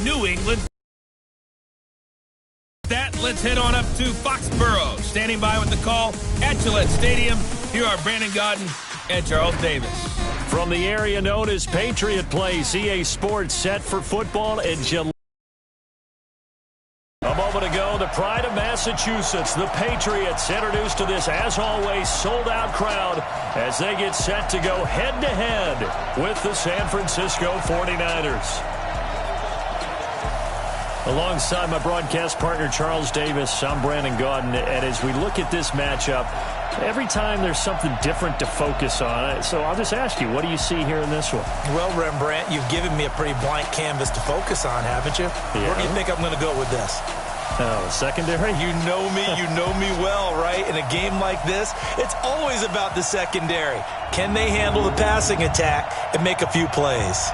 New England. That, let's head on up to Foxborough. Standing by with the call at Gillette Stadium. Here are Brandon Gaudin and Charles Davis. From the area known as Patriot Place, EA Sports set for football at Gillette. A moment ago, the pride of Massachusetts, the Patriots, introduced to this, as always, sold-out crowd as they get set to go head-to-head with the San Francisco 49ers. Alongside my broadcast partner, Charles Davis, I'm Brandon Gaudin, and as we look at this matchup, every time there's something different to focus on. So I'll just ask you, what do you see here in this one? Well, Rembrandt, you've given me a pretty blank canvas to focus on, haven't you? Yeah. Where do you think I'm going to go with this? Oh, secondary? You know me well, right? In a game like this, it's always about the secondary. Can they handle the passing attack and make a few plays?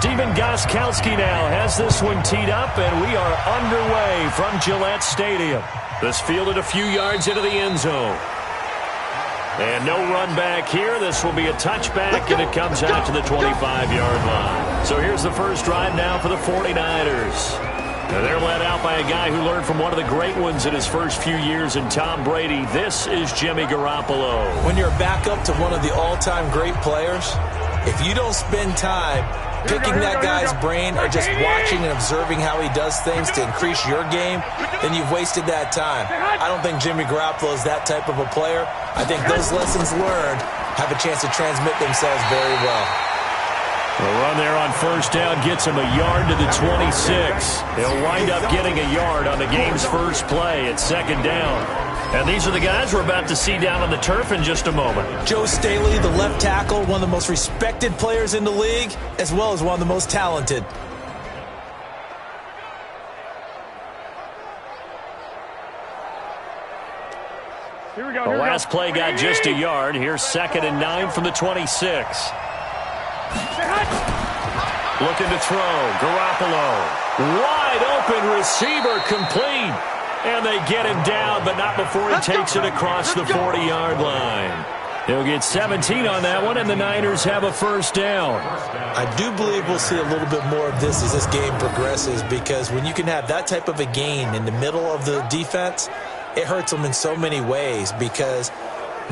Steven Gostkowski now has this one teed up, and we are underway from Gillette Stadium. This fielded a few yards into the end zone. And no run back here. This will be a touchback, and it comes out to the 25-yard line. So here's the first drive now for the 49ers. And they're led out by a guy who learned from one of the great ones in his first few years in Tom Brady. This is Jimmy Garoppolo. When you're a backup to one of the all-time great players, if you don't spend time picking that guy's brain or just watching and observing how he does things to increase your game, then you've wasted that time. I don't think Jimmy Garoppolo is that type of a player. I think those lessons learned have a chance to transmit themselves very well. The run there on first down gets him a yard to the 26. He'll wind up getting a yard on the game's first play at second down. And these are the guys we're about to see down on the turf in just a moment. Joe Staley, the left tackle, one of the most respected players in the league, as well as one of the most talented. Here we go. The last play got just a yard. Here's 2nd and 9 from the 26. Looking to throw. Garoppolo. Wide open receiver, complete. And they get him down, but not before he takes it across the 40-yard line. He'll get 17 on that one, and the Niners have a first down. I do believe we'll see a little bit more of this as this game progresses, because when you can have that type of a gain in the middle of the defense, it hurts them in so many ways, because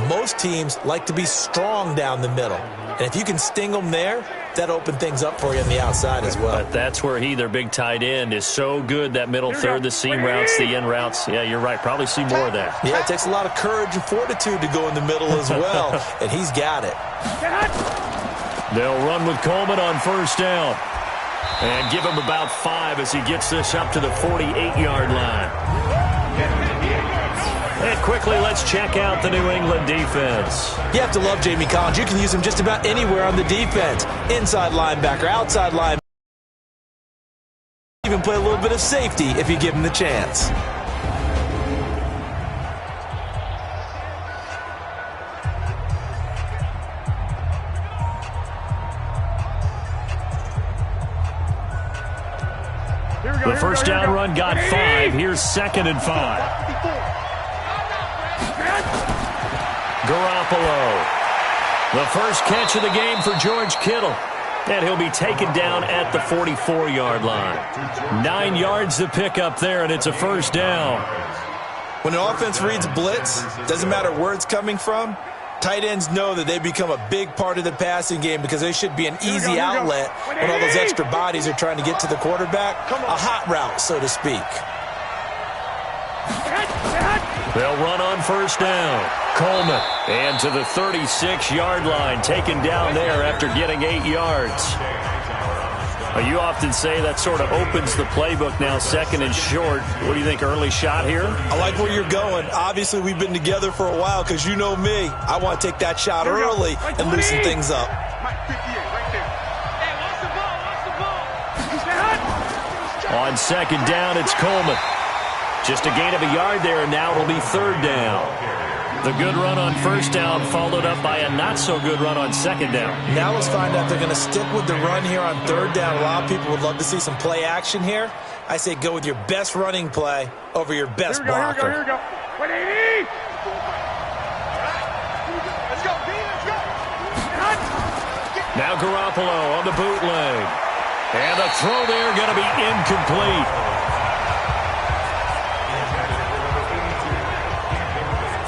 most teams like to be strong down the middle. And if you can sting them there, that opens things up for you on the outside as well. But that's where their big tight end, is so good, that middle third, the seam routes, the in routes. Yeah, you're right. Probably see more of that. Yeah, it takes a lot of courage and fortitude to go in the middle as well, and he's got it. They'll run with Coleman on first down. And give him about 5 as he gets this up to the 48-yard line. And quickly, let's check out the New England defense. You have to love Jamie Collins. You can use him just about anywhere on the defense. Inside linebacker, outside linebacker. Even play a little bit of safety if you give him the chance. The first down run got 5. Here's 2nd and 5. Garoppolo. The first catch of the game for George Kittle. And he'll be taken down at the 44-yard line. 9 yards to pick up there, and it's a first down. When the offense reads blitz, doesn't matter where it's coming from, tight ends know that they become a big part of the passing game, because they should be an easy outlet when all those extra bodies are trying to get to the quarterback. A hot route, so to speak. They'll run on first down. Coleman. And to the 36-yard line, taken down there after getting 8 yards. You often say that sort of opens the playbook now, 2nd and short. What do you think, early shot here? I like where you're going. Obviously, we've been together for a while, because you know me. I want to take that shot early and loosen things up. On 2nd down, it's Coleman. Just a gain of a yard there, and now it'll be 3rd down. The good run on first down followed up by a not-so-good run on second down. Now let's find out if they're going to stick with the run here on third down. A lot of people would love to see some play action here. I say go with your best running play over your best blocker. Here we go. 180. Let's go, D. Let's go. Now Garoppolo on the bootleg. And the throw there going to be incomplete.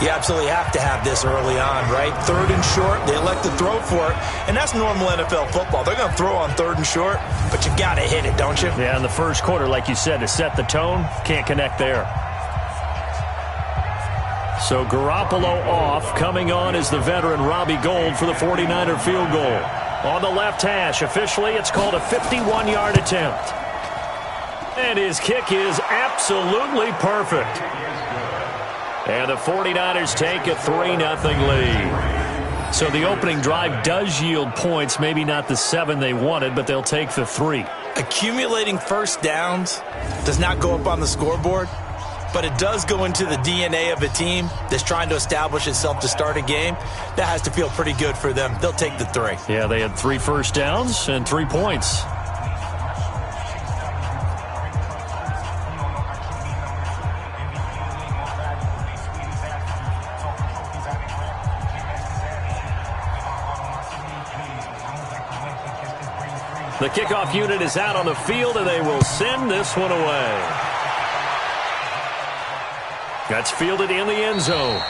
You absolutely have to have this early on, right? Third and short, they elect to throw for it, and that's normal NFL football. They're going to throw on third and short, but you got to hit it, don't you? Yeah, in the first quarter, like you said, to set the tone, can't connect there. So Garoppolo off. Coming on is the veteran Robbie Gould for the 49er field goal. On the left hash, officially, it's called a 51-yard attempt. And his kick is absolutely perfect. And the 49ers take a 3-0 lead. So the opening drive does yield points, maybe not the 7 they wanted, but they'll take the 3. Accumulating first downs does not go up on the scoreboard, but it does go into the DNA of a team that's trying to establish itself to start a game. That has to feel pretty good for them. They'll take the 3. Yeah, they had 3 first downs and 3 points. The kickoff unit is out on the field, and they will send this one away. That's fielded in the end zone.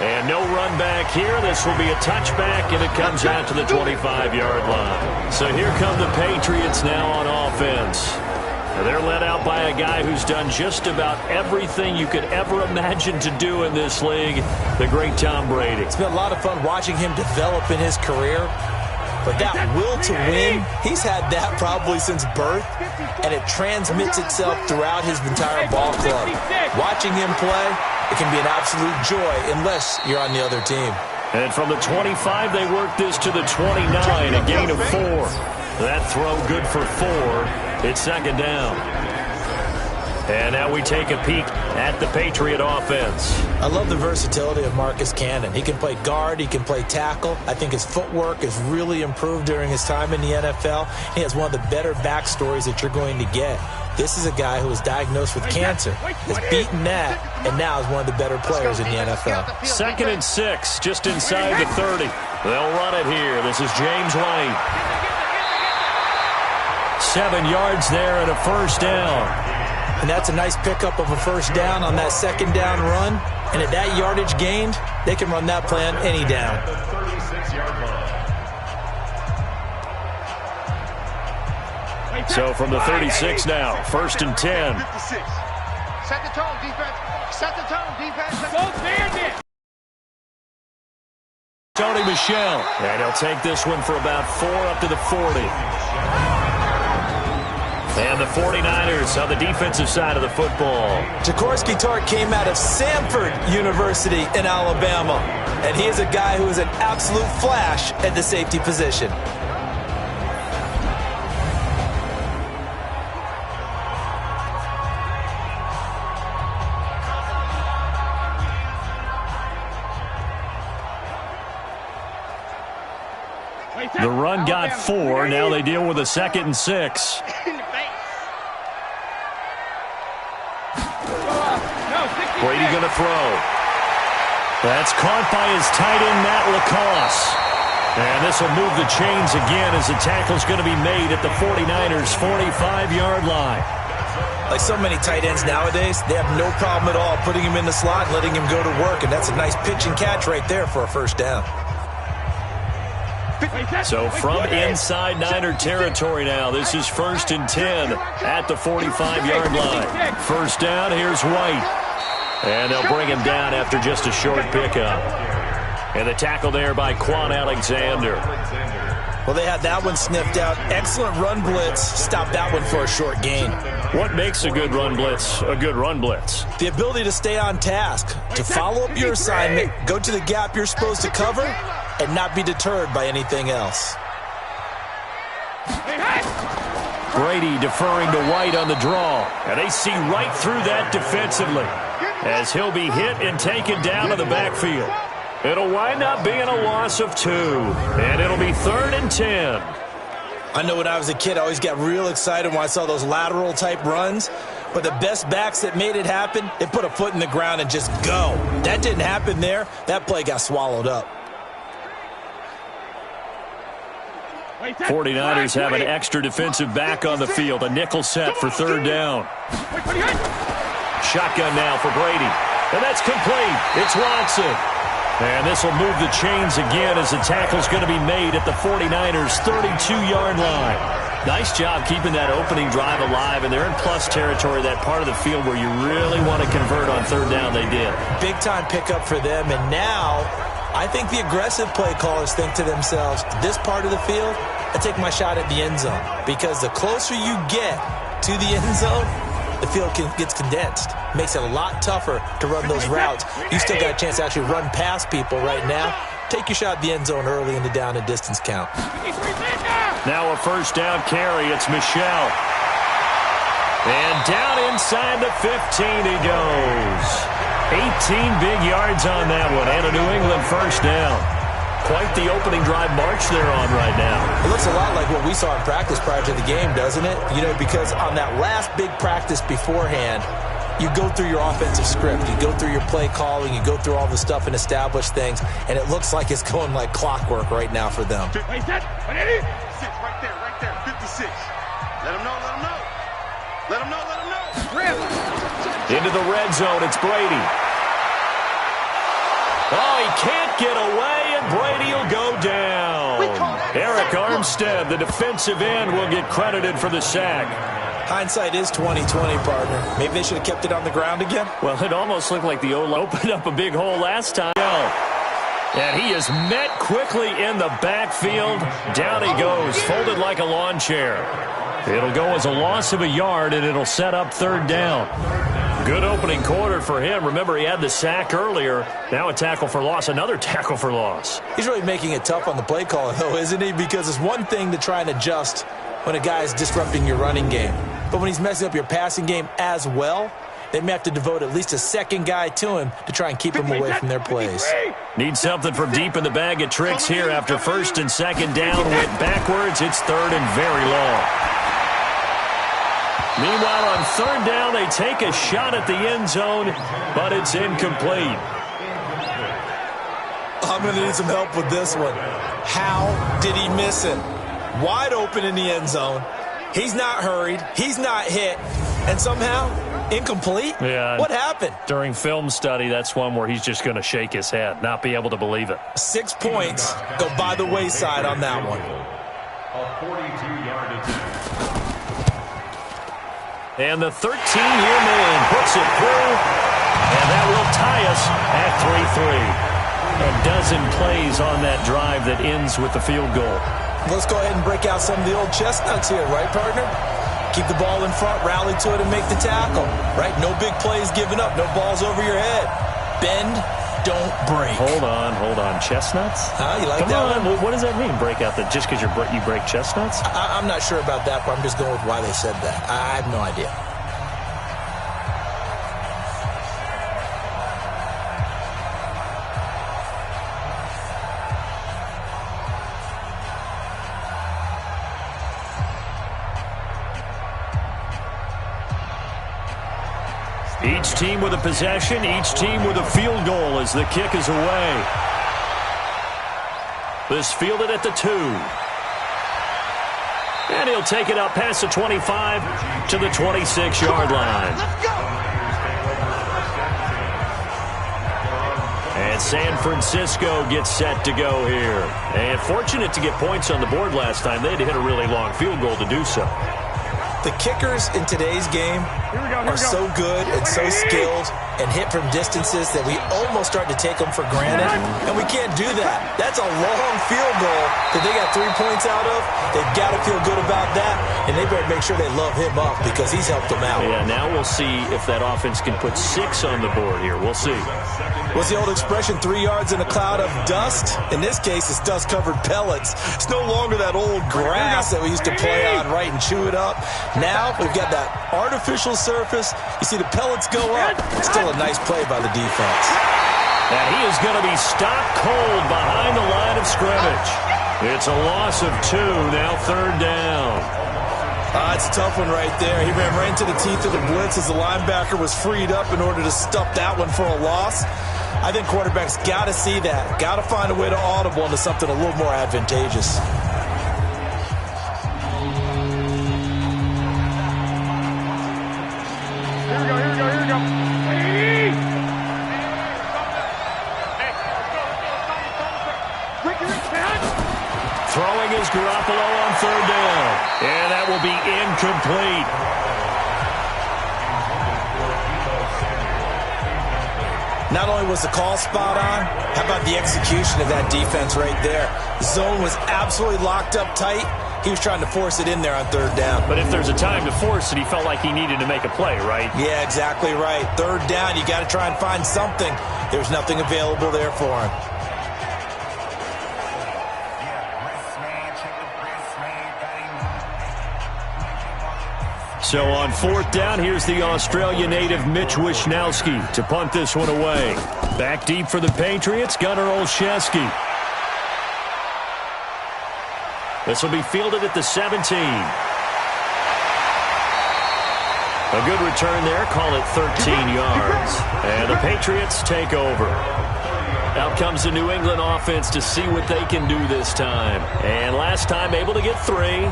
And no run back here. This will be a touchback, and it comes out to the 25-yard line. So here come the Patriots now on offense. And they're led out by a guy who's done just about everything you could ever imagine to do in this league, the great Tom Brady. It's been a lot of fun watching him develop in his career. But that will to win, he's had that probably since birth, and it transmits itself throughout his entire ball club. Watching him play, it can be an absolute joy unless you're on the other team. And from the 25, they work this to the 29, a gain of 4. That throw good for 4. It's second down. And now we take a peek at the Patriot offense. I love the versatility of Marcus Cannon. He can play guard. He can play tackle. I think his footwork has really improved during his time in the NFL. He has one of the better backstories that you're going to get. This is a guy who was diagnosed with cancer, has beaten that, and now is one of the better players in the NFL. 2nd and 6, just inside the 30. They'll run it here. This is James White. 7 yards there and a first down. And that's a nice pickup of a first down on that second down run. And at that yardage gained, they can run that play on any down. So from the 36 now, 1st and 10. Set the tone, defense. Set the tone, defense. Go Bandit. Tony Michel. And he'll take this one for about 4 up to the 40. And the 49ers on the defensive side of the football. Jaworski Tartt came out of Samford University in Alabama. And he is a guy who is an absolute flash at the safety position. The run got 4. Now they deal with a 2nd and 6. Brady going to throw. That's caught by his tight end, Matt LaCosse. And this will move the chains again as the tackle's going to be made at the 49ers' 45-yard line. Like so many tight ends nowadays, they have no problem at all putting him in the slot and letting him go to work. And that's a nice pitch and catch right there for a first down. So from inside Niner territory now, this is 1st and 10 at the 45-yard line. First down, here's White. And they'll bring him down after just a short pickup. And the tackle there by Quan Alexander. Well, they had that one sniffed out. Excellent run blitz. Stopped that one for a short gain. What makes a good run blitz a good run blitz? The ability to stay on task, to follow up your assignment, go to the gap you're supposed to cover, and not be deterred by anything else. Brady deferring to White on the draw. And they see right through that defensively. as he'll be hit and taken down to the backfield. It'll wind up being a loss of 2, and it'll be 3rd and 10. I know when I was a kid, I always got real excited when I saw those lateral-type runs. But the best backs that made it happen, they put a foot in the ground and just go. That didn't happen there. That play got swallowed up. 49ers have an extra defensive back on the field. A nickel set for 3rd down. Shotgun now for Brady. And that's complete. It's Watson. And this will move the chains again as the tackle's going to be made at the 49ers' 32-yard line. Nice job keeping that opening drive alive, and they're in plus territory, that part of the field where you really want to convert on 3rd down. They did. Big-time pickup for them, and now I think the aggressive play callers think to themselves, this part of the field, I take my shot at the end zone, because the closer you get to the end zone, the field gets condensed. Makes it a lot tougher to run those routes. You still got a chance to actually run past people right now. Take your shot at the end zone early in the down and distance count. Now a 1st down carry. It's Michel. And down inside the 15 he goes. 18 big yards on that one, and a New England 1st down. Quite the opening drive march they're on right now. It looks a lot like what we saw in practice prior to the game, doesn't it? You know, because on that last big practice beforehand, you go through your offensive script, you go through your play calling, you go through all the stuff and establish things, and it looks like it's going like clockwork right now for them. Right there, 56. Let him know, let him know. Let him know, let him know. Into the red zone, it's Brady. Oh, he can't get away, and Brady will go down. Eric Armstead, the defensive end, will get credited for the sack. Hindsight is 20/20, partner. Maybe they should have kept it on the ground again. Well, it almost looked like the O-line opened up a big hole last time. And he is met quickly in the backfield. Down he goes, folded like a lawn chair. It'll go as a loss of a yard, and it'll set up 3rd down. Good opening quarter for him. Remember, he had the sack earlier. Now a tackle for loss, another tackle for loss. He's really making it tough on the play caller, though, isn't he? Because it's one thing to try and adjust when a guy is disrupting your running game. But when he's messing up your passing game as well, they may have to devote at least a second guy to him to try and keep him away from their plays. Need something from deep in the bag of tricks here after 1st and 2nd down. Went backwards. It's 3rd and very long. Meanwhile, on 3rd down, they take a shot at the end zone, but it's incomplete. I'm going to need some help with this one. How did he miss it? Wide open in the end zone. He's not hurried. He's not hit. And somehow, incomplete? Yeah. What happened? During film study, that's one where he's just going to shake his head, not be able to believe it. 6 points go by the wayside on that one. And the 13-year man puts it through, and that will tie us at 3-3. A dozen plays on that drive that ends with the field goal. Let's go ahead and break out some of the old chestnuts here, right, partner? Keep the ball in front, rally to it, and make the tackle, right? No big plays given up, no balls over your head. Bend, don't break. Hold on. Chestnuts? You like Come that on. one? What does that mean, break out? That just because you break chestnuts? I'm not sure about that, but I'm just going with why they said that. I have no idea. Each team with a possession, each team with a field goal as the kick is away. This fielded at the 2. And he'll take it up past the 25 to the 26-yard line. And San Francisco gets set to go here. And fortunate to get points on the board last time. They had to hit a really long field goal to do so. The kickers in today's game are so good and so skilled and hit from distances that we almost start to take them for granted, and we can't do that. That's a long field goal that they got 3 points out of. They've got to feel good about that. and they better make sure they love him up because he's helped them out. Yeah, now we'll see if that offense can put 6 on the board here. We'll see. What's the old expression, 3 yards in a cloud of dust? In this case, it's dust-covered pellets. It's no longer that old grass that we used to play on, right, and chew it up. Now we've got that artificial surface. You see the pellets go up. Still a nice play by the defense. And he is going to be stopped cold behind the line of scrimmage. It's a loss of 2, now 3rd down. It's a tough one right there. He ran right into the teeth of the blitz as the linebacker was freed up in order to stuff that one for a loss. I think quarterbacks got to see that. Got to find a way to audible into something a little more advantageous. Here we go. Throwing is Garoppolo on 3rd down. And that will be incomplete. Not only was the call spot on, how about the execution of that defense right there? The zone was absolutely locked up tight. He was trying to force it in there on 3rd down. But if there's a time to force it, he felt like he needed to make a play, right? Yeah, exactly right. 3rd down, you got to try and find something. There's nothing available there for him. So on 4th down, here's the Australia native Mitch Wishnowsky to punt this one away. Back deep for the Patriots, Gunnar Olszewski. This will be fielded at the 17. A good return there, call it 13 yards. And the Patriots take over. Out comes the New England offense to see what they can do this time. And last time able to get 3.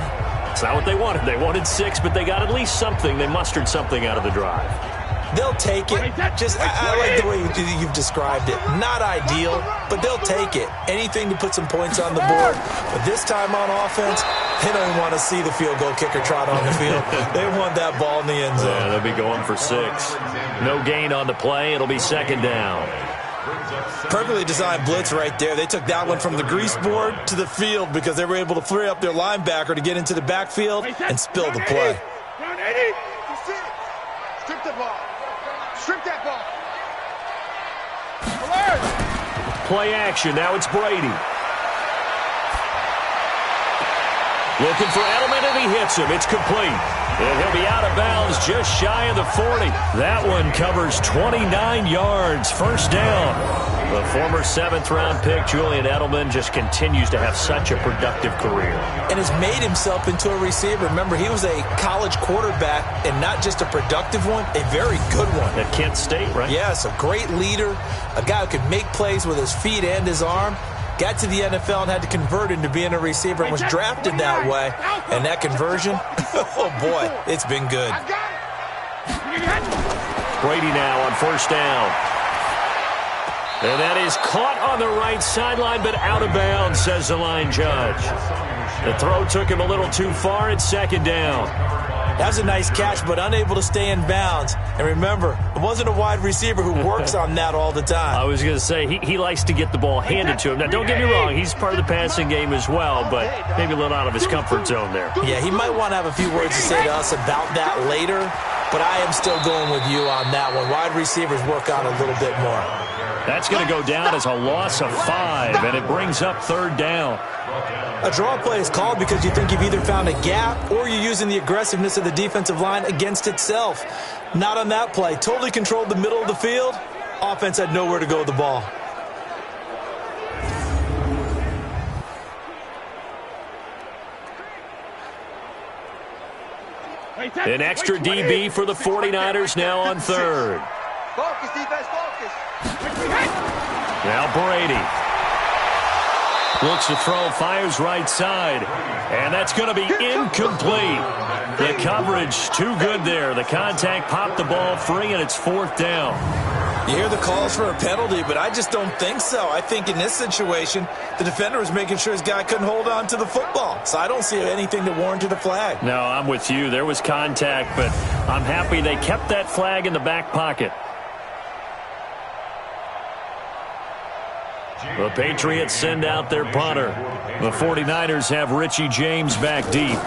It's not what they wanted. They wanted 6, but they got at least something. They mustered something out of the drive. They'll take it. I like the way you've described it. Not ideal, but they'll take it. Anything to put some points on the board. But this time on offense, they don't even want to see the field goal kicker trot on the field. They want that ball in the end zone. Yeah, they'll be going for 6. No gain on the play. It'll be 2nd down. Perfectly designed blitz right there. They took that one from the grease board to the field because they were able to free up their linebacker to get into the backfield and spill the play. Strip the ball. Strip that ball. Play action. Now it's Brady. Looking for Edelman, and he hits him. It's complete. And he'll be out of bounds just shy of the 40. That one covers 29 yards. 1st down. The former 7th-round pick, Julian Edelman, just continues to have such a productive career. And has made himself into a receiver. Remember, he was a college quarterback, and not just a productive one, a very good one. At Kent State, right? Yes, a great leader, a guy who could make plays with his feet and his arm. Got to the NFL and had to convert into being a receiver and was drafted that way. And that conversion, oh boy, it's been good. Brady now on 1st down. And that is caught on the right sideline, but out of bounds, says the line judge. The throw took him a little too far. It's 2nd down. That was a nice catch, but unable to stay in bounds. And remember, it wasn't a wide receiver who works on that all the time. I was going to say, he likes to get the ball handed to him. Now, don't get me wrong, he's part of the passing game as well, but maybe a little out of his comfort zone there. Yeah, he might want to have a few words to say to us about that later, but I am still going with you on that one. Wide receivers work on a little bit more. That's going to go down as a loss of 5, and it brings up 3rd down. A draw play is called because you think you've either found a gap or you're using the aggressiveness of the defensive line against itself. Not on that play. Totally controlled the middle of the field. Offense had nowhere to go with the ball. An extra DB for the 49ers now on 3rd. Focus, defense, focus. Now Brady. Looks to throw, fires right side. And that's going to be incomplete. The coverage too good there. The contact popped the ball free, and it's 4th down. You hear the calls for a penalty, but I just don't think so. I think in this situation, the defender was making sure his guy couldn't hold on to the football. So I don't see anything to warrant a flag. No, I'm with you. There was contact, but I'm happy they kept that flag in the back pocket. The Patriots send out their punter. The 49ers have Richie James back deep.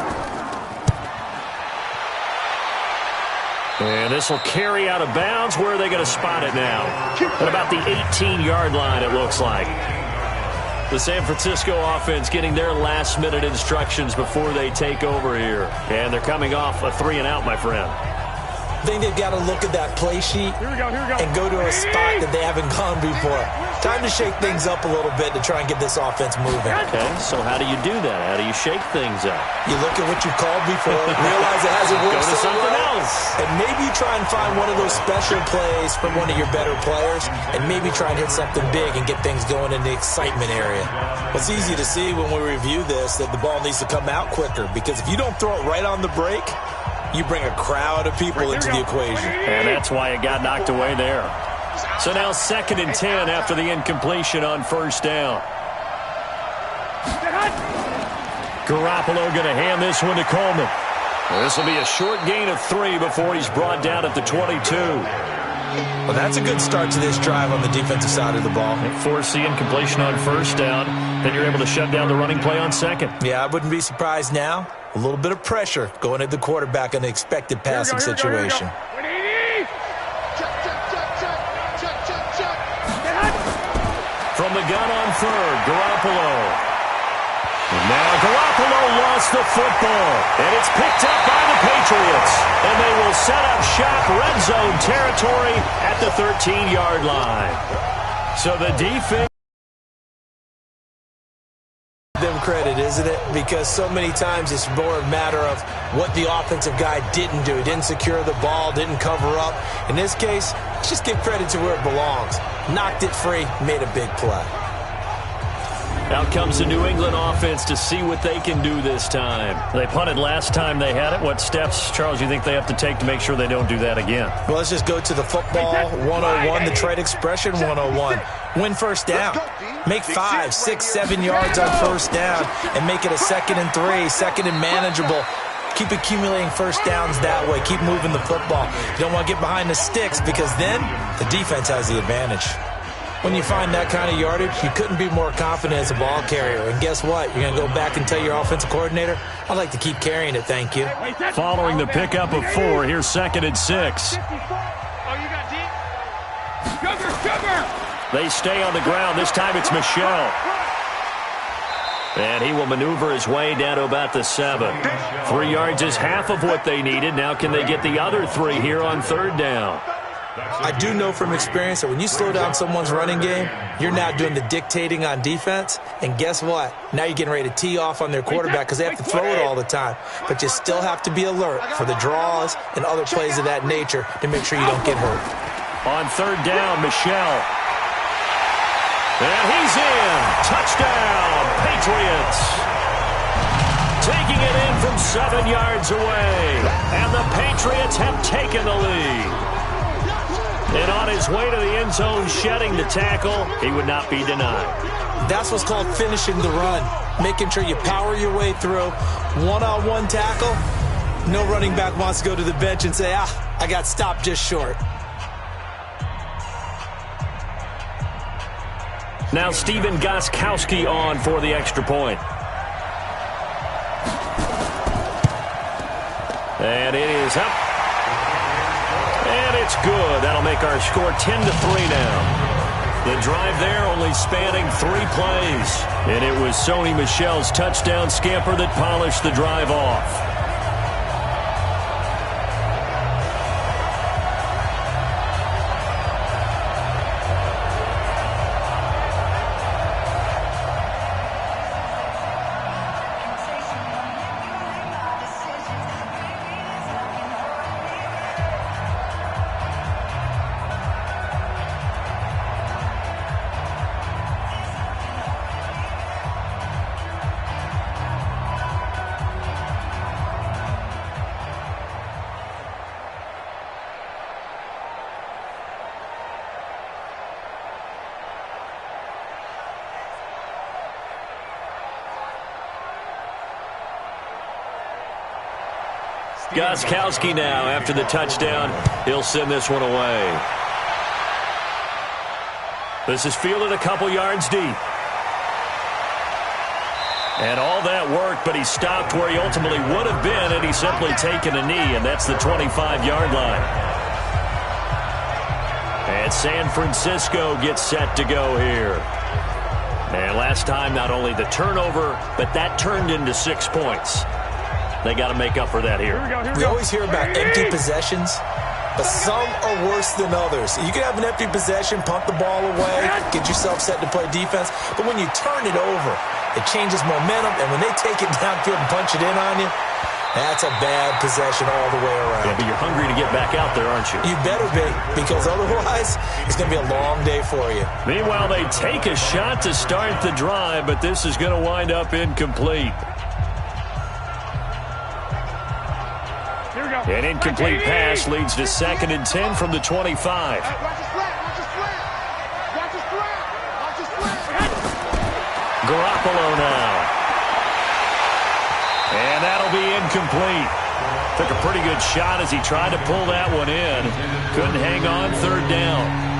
And this will carry out of bounds. Where are they going to spot it now? At about the 18-yard line, it looks like. The San Francisco offense getting their last-minute instructions before they take over here. And they're coming off a 3-and-out, my friend. I think they've got to look at that play sheet and go to a spot that they haven't gone before. Time to shake things up a little bit to try and get this offense moving. Okay, so how do you do that? How do you shake things up? You look at what you called before, realize it hasn't worked Go to something else. And maybe you try and find one of those special plays from one of your better players, and maybe try and hit something big and get things going in the excitement area. It's easy to see when we review this that the ball needs to come out quicker, because if you don't throw it right on the break, you bring a crowd of people into the equation. And that's why it got knocked away there. So now 2nd and 10 after the incompletion on 1st down. Garoppolo going to hand this one to Coleman. This will be a short gain of 3 before he's brought down at the 22. Well, that's a good start to this drive on the defensive side of the ball. Force the incompletion on 1st down. Then you're able to shut down the running play on 2nd. Yeah, I wouldn't be surprised now. A little bit of pressure going at the quarterback in the expected passing situation. From the gun on 3rd, Garoppolo. And now Garoppolo lost the football. And it's picked up by the Patriots. And they will set up shop red zone territory at the 13-yard line. So the defense... them credit, isn't it? Because so many times it's more a matter of what the offensive guy didn't do. He didn't secure the ball, didn't cover up. In this case, let's just give credit to where it belongs. Knocked it free, made a big play. Out comes the New England offense to see what they can do this time. They punted last time they had it. What steps, Charles, you think they have to take to make sure they don't do that again? Well, let's just go to the football 101, the trade expression 101. Win 1st down. Make 5, 6, 7 yards on 1st down and make it a 2nd and 3, 2nd and manageable. Keep accumulating 1st downs that way. Keep moving the football. You don't want to get behind the sticks because then the defense has the advantage. When you find that kind of yardage, you couldn't be more confident as a ball carrier. And guess what? You're going to go back and tell your offensive coordinator, I'd like to keep carrying it, thank you. Following the pickup of 4, here's 2nd and 6. They stay on the ground. This time it's Michel. And he will maneuver his way down to about the 7. 3 yards is half of what they needed. Now can they get the other 3 here on 3rd down? I do know from experience that when you slow down someone's running game, you're now doing the dictating on defense. And guess what? Now you're getting ready to tee off on their quarterback because they have to throw it all the time. But you still have to be alert for the draws and other plays of that nature to make sure you don't get hurt. On 3rd down, Michel. And he's in. Touchdown, Patriots. Taking it in from 7 yards away. And the Patriots have taken the lead. And on his way to the end zone, shedding the tackle, he would not be denied. That's what's called finishing the run. Making sure you power your way through. One-on-one tackle. No running back wants to go to the bench and say, I got stopped just short. Now Stephen Gostkowski on for the extra point. And it is up. And it's good. That'll make our score 10-3 now. The drive there only spanning 3 plays. And it was Sony Michel's touchdown scamper that polished the drive off. Gostkowski now after the touchdown. He'll send this one away. This is fielded a couple yards deep. And all that work, but he stopped where he ultimately would have been had he simply taken a knee, and that's the 25-yard line. And San Francisco gets set to go here. And last time, not only the turnover, but that turned into 6 points. They got to make up for that here. We always hear about empty possessions, but some are worse than others. You can have an empty possession, punt the ball away, get yourself set to play defense, but when you turn it over, it changes momentum, and when they take it downfield and punch it in on you, that's a bad possession all the way around. Yeah, but you're hungry to get back out there, aren't you? You better be, because otherwise it's going to be a long day for you. Meanwhile, they take a shot to start the drive, but this is going to wind up incomplete. An incomplete pass leads to 2nd and 10 from the 25. Garoppolo now. And that'll be incomplete. Took a pretty good shot as he tried to pull that one in. Couldn't hang on, 3rd down.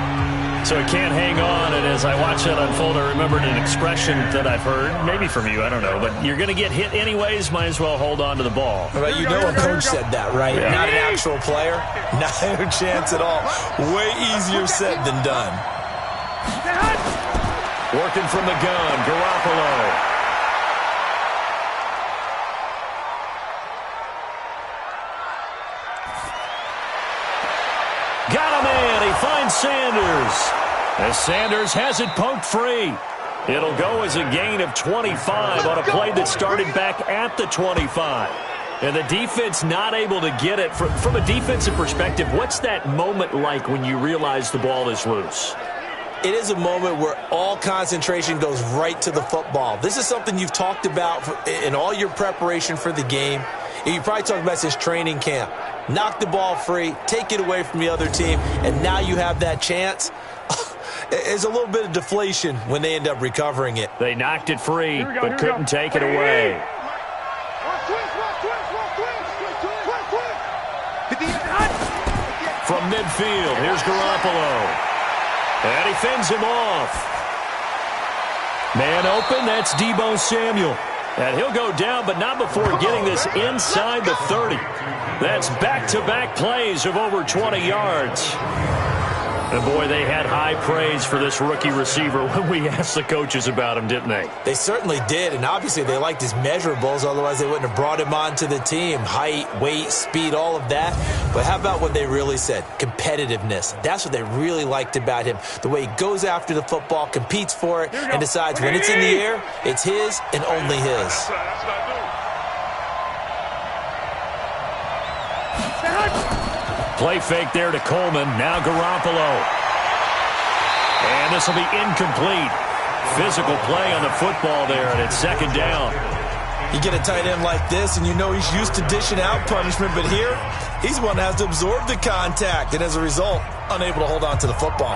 So he can't hang on, and as I watch that unfold, I remembered an expression that I've heard, maybe from you, I don't know, but you're going to get hit anyways, might as well hold on to the ball. Right, you know a coach said that, right? Yeah. Not an actual player. Not a chance at all. Way easier said than done. Working from the gun, Garoppolo. Got him in. He finds Sanders. As Sanders has it poked free. It'll go as a gain of 25 on a play that started back at the 25. And the defense not able to get it. From a defensive perspective, what's that moment like when you realize the ball is loose? It is a moment where all concentration goes right to the football. This is something you've talked about in all your preparation for the game. You probably talked about this training camp. Knock the ball free, take it away from the other team, and now you have that chance. There's a little bit of deflation when they end up recovering it. They knocked it free, but couldn't take it away. From midfield, here's Garoppolo. And he fends him off. Man open, that's Deebo Samuel. And he'll go down, but not before getting this inside the 30. That's back-to-back plays of over 20 yards. And, boy, they had high praise for this rookie receiver when we asked the coaches about him, didn't they? They certainly did, and obviously they liked his measurables. Otherwise, they wouldn't have brought him onto the team. Height, weight, speed, all of that. But how about what they really said? Competitiveness. That's what they really liked about him. The way he goes after the football, competes for it, and decides when it's in the air, it's his and only his. Play fake there to Coleman. Now Garoppolo. And this will be incomplete. Physical play on the football there, and it's 2nd down. You get a tight end like this, and you know he's used to dishing out punishment, but here, he's the one that has to absorb the contact, and as a result, unable to hold on to the football.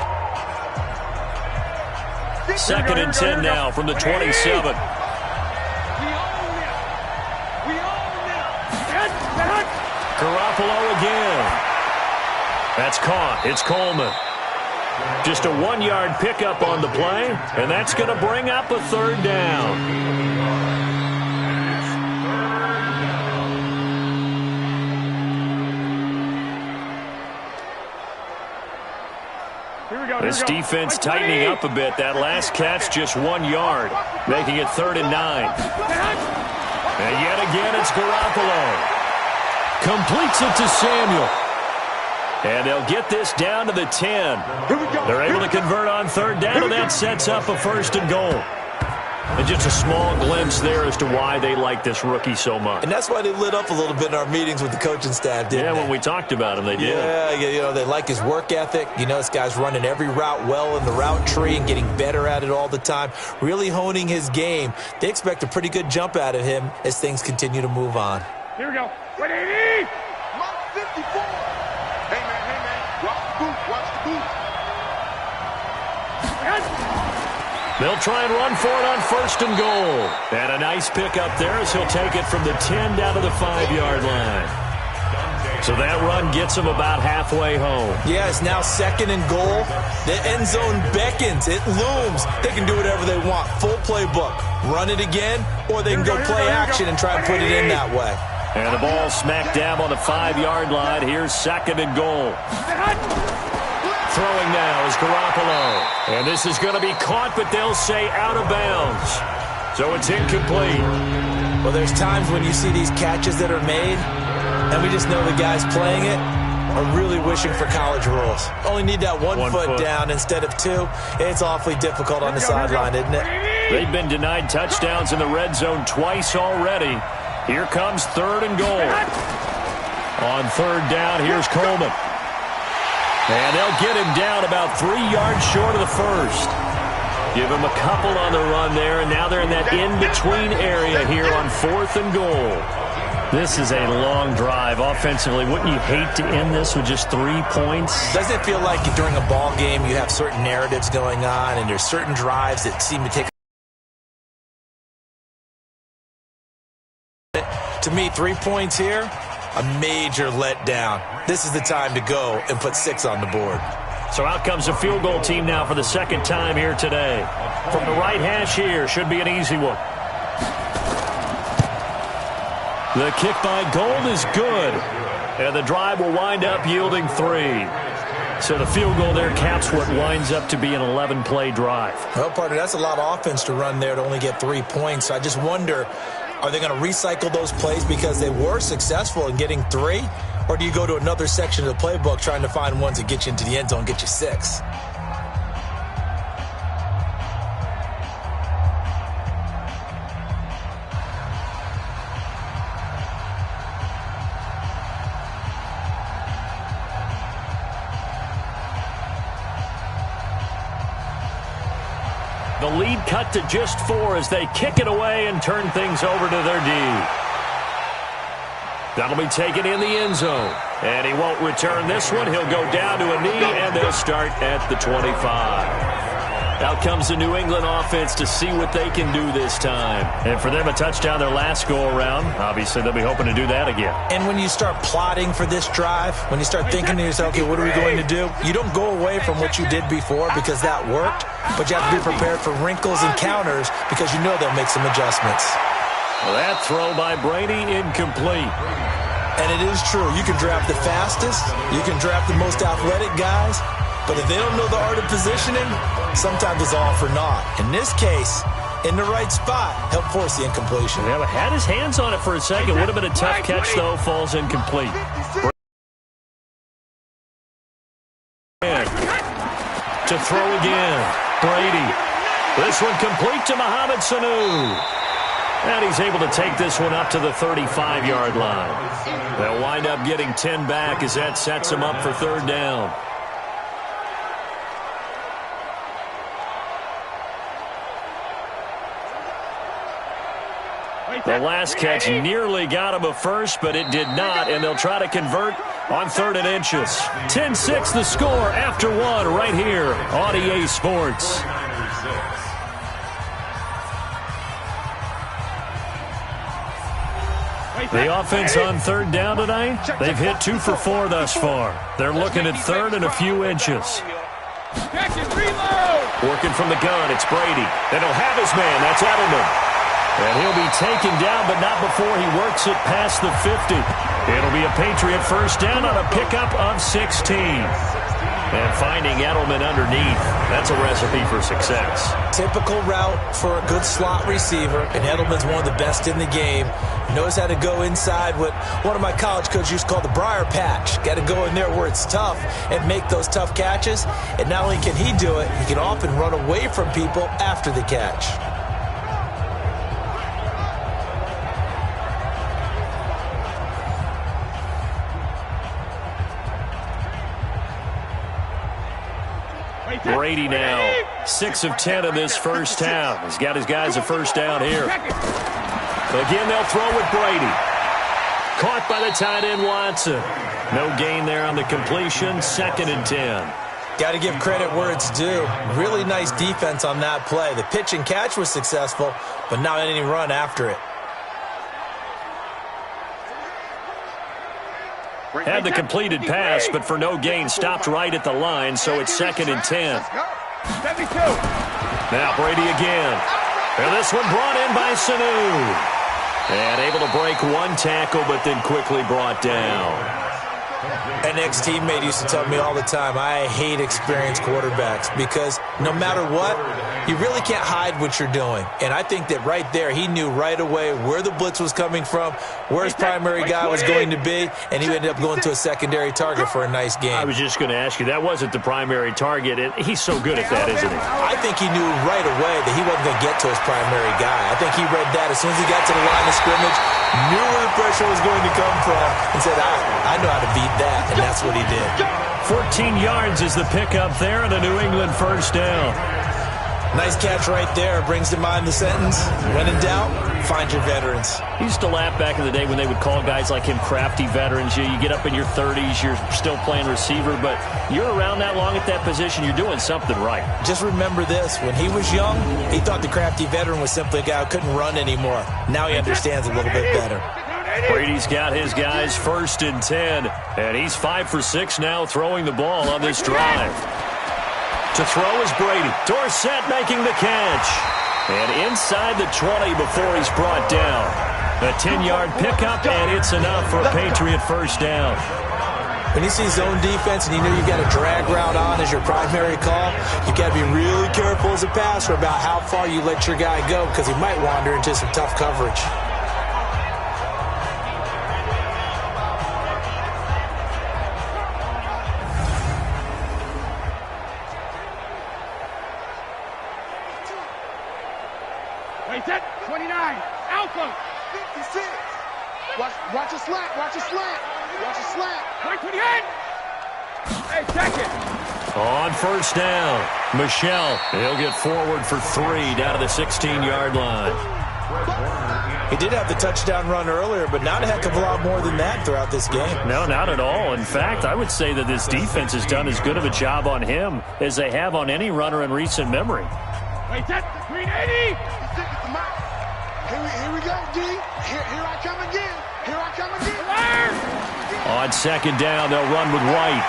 2nd and 10 now from the 27. Garoppolo again. That's caught. It's Coleman. Just a 1-yard pickup on the play, and that's going to bring up a 3rd down. This defense tightening up a bit. That last catch just 1 yard, making it 3rd and 9. And yet again, it's Garoppolo. Completes it to Samuel. And they'll get this down to the 10. They're able to convert on 3rd down, and that sets up a 1st and goal. And just a small glimpse there as to why they like this rookie so much. And that's why they lit up a little bit in our meetings with the coaching staff, didn't they? When we talked about him, they did. Yeah, you know, they like his work ethic. You know, this guy's running every route well in the route tree and getting better at it all the time, really honing his game. They expect a pretty good jump out of him as things continue to move on. Here we go. 180. Lock 54. Hey, man. Watch the boot. Watch the boot. They'll try and run for it on 1st and goal. And a nice pickup there as he'll take it from the 10 down to the 5-yard line. So that run gets them about halfway home. Yeah, it's now 2nd and goal. The end zone beckons. It looms. They can do whatever they want. Full playbook. Run it again, or they can go play action and try and put it in that way. And the ball smack dab on the 5-yard line. Here's 2nd and goal. Throwing now is Garoppolo. And this is going to be caught, but they'll say out of bounds. So it's incomplete. Well, there's times when you see these catches that are made, and we just know the guys playing it are really wishing for college rules. Only need that one foot down instead of 2. It's awfully difficult on the sideline, isn't it? They've been denied touchdowns in the red zone twice already. Here comes 3rd and goal. On 3rd down, here's Coleman. And they'll get him down about 3 yards short of the first. Give him a couple on the run there, and now they're in that in-between area here on 4th and goal. This is a long drive offensively. Wouldn't you hate to end this with just 3 points? Doesn't it feel like during a ball game you have certain narratives going on, and there's certain drives that seem to take... To me, 3 points here, a major letdown. This is the time to go and put 6 on the board. So out comes the field goal team now for the 2nd time here today. From the right hash here, should be an easy one. The kick by Gold is good. And the drive will wind up yielding 3. So the field goal there caps what winds up to be an 11-play drive. Well, partner, that's a lot of offense to run there to only get 3 points. So I just wonder, are they going to recycle those plays because they were successful in getting 3? Or do you go to another section of the playbook trying to find ones that get you into the end zone and get you 6? The lead cut to just 4 as they kick it away and turn things over to their D. That'll be taken in the end zone. And he won't return this one. He'll go down to a knee, and they'll start at the 25. Out comes the New England offense to see what they can do this time. And for them, a touchdown their last go-around. Obviously, they'll be hoping to do that again. And when you start plotting for this drive, when you start thinking to yourself, okay, what are we going to do? You don't go away from what you did before because that worked, but you have to be prepared for wrinkles and counters because you know they'll make some adjustments. Well, that throw by Brady, incomplete. And it is true. You can draft the fastest. You can draft the most athletic guys. But if they don't know the art of positioning, sometimes it's all for naught. In this case, in the right spot, help force the incompletion. Yeah, had his hands on it for a second. Would have been a tough catch, though. Falls incomplete. To throw again. Brady. This one complete to Mohamed Sanu. And he's able to take this one up to the 35-yard line. They'll wind up getting 10 back as that sets them up for 3rd down. The last catch nearly got him a first, but it did not, and they'll try to convert on 3rd and inches. 10-6 the score after 1 right here on EA Sports. The offense on 3rd down tonight, they've hit 2 for 4 thus far. They're looking at 3rd and a few inches. Working from the gun, it's Brady. And he'll have his man, that's Edelman. And he'll be taken down, but not before he works it past the 50. It'll be a Patriot first down on a pickup of 16. And finding Edelman underneath, that's a recipe for success. Typical route for a good slot receiver, and Edelman's one of the best in the game. Knows how to go inside what one of my college coaches used to call the briar patch. Got to go in there where it's tough and make those tough catches. And not only can he do it, he can often run away from people after the catch. Brady now, 6 of 10 in this first half. He's got his guys a first down here. Again, they'll throw with Brady. Caught by the tight end, Watson. No gain there on the completion, 2nd and 10. Got to give credit where it's due. Really nice defense on that play. The pitch and catch was successful, but not any run after it. Had the completed pass, but for no gain, stopped right at the line, so it's 2nd and 10. 72. Now Brady again. And this one brought in by Sanu. And able to break one tackle, but then quickly brought down. An ex-teammate used to tell me all the time, I hate experienced quarterbacks because no matter what, you really can't hide what you're doing. And I think that right there, he knew right away where the blitz was coming from, where his primary guy was going to be, and he ended up going to a secondary target for a nice game. I was just going to ask you, that wasn't the primary target. He's so good at that, isn't he? I think he knew right away that he wasn't going to get to his primary guy. I think he read that as soon as he got to the line of scrimmage, knew where the pressure was going to come from, and said, I know how to beat that, and that's what he did. 14 yards is the pickup there, and a New England first down. Nice catch right there. Brings to mind the sentence, when in doubt, find your veterans. He used to laugh back in the day when they would call guys like him crafty veterans. You get up in your 30s, you're still playing receiver, but you're around that long at that position, you're doing something right. Just remember this. When he was young, he thought the crafty veteran was simply a guy who couldn't run anymore. Now he understands a little bit better. Brady's got his guys 1st and 10, and he's 5 for 6 now throwing the ball on this drive. To throw is Brady. Dorsett making the catch. And inside the 20 before he's brought down. A 10-yard pickup, and it's enough for a Patriot first down. When you see zone defense and you know you've got a drag route on as your primary call, you've got to be really careful as a passer about how far you let your guy go because he might wander into some tough coverage. Set 29. Alpha. 56. Watch a slant. Watch a slant. Watch a slant. 28. Hey, check it. On first down, Michelle. He'll get forward for 3 down to the 16-yard line. He did have the touchdown run earlier, but not a heck of a lot more than that throughout this game. No, not at all. In fact, I would say that this defense has done as good of a job on him as they have on any runner in recent memory. Wait, set green 80. Here we go, D. Here I come again. Here I come again. On second down, they'll run with White.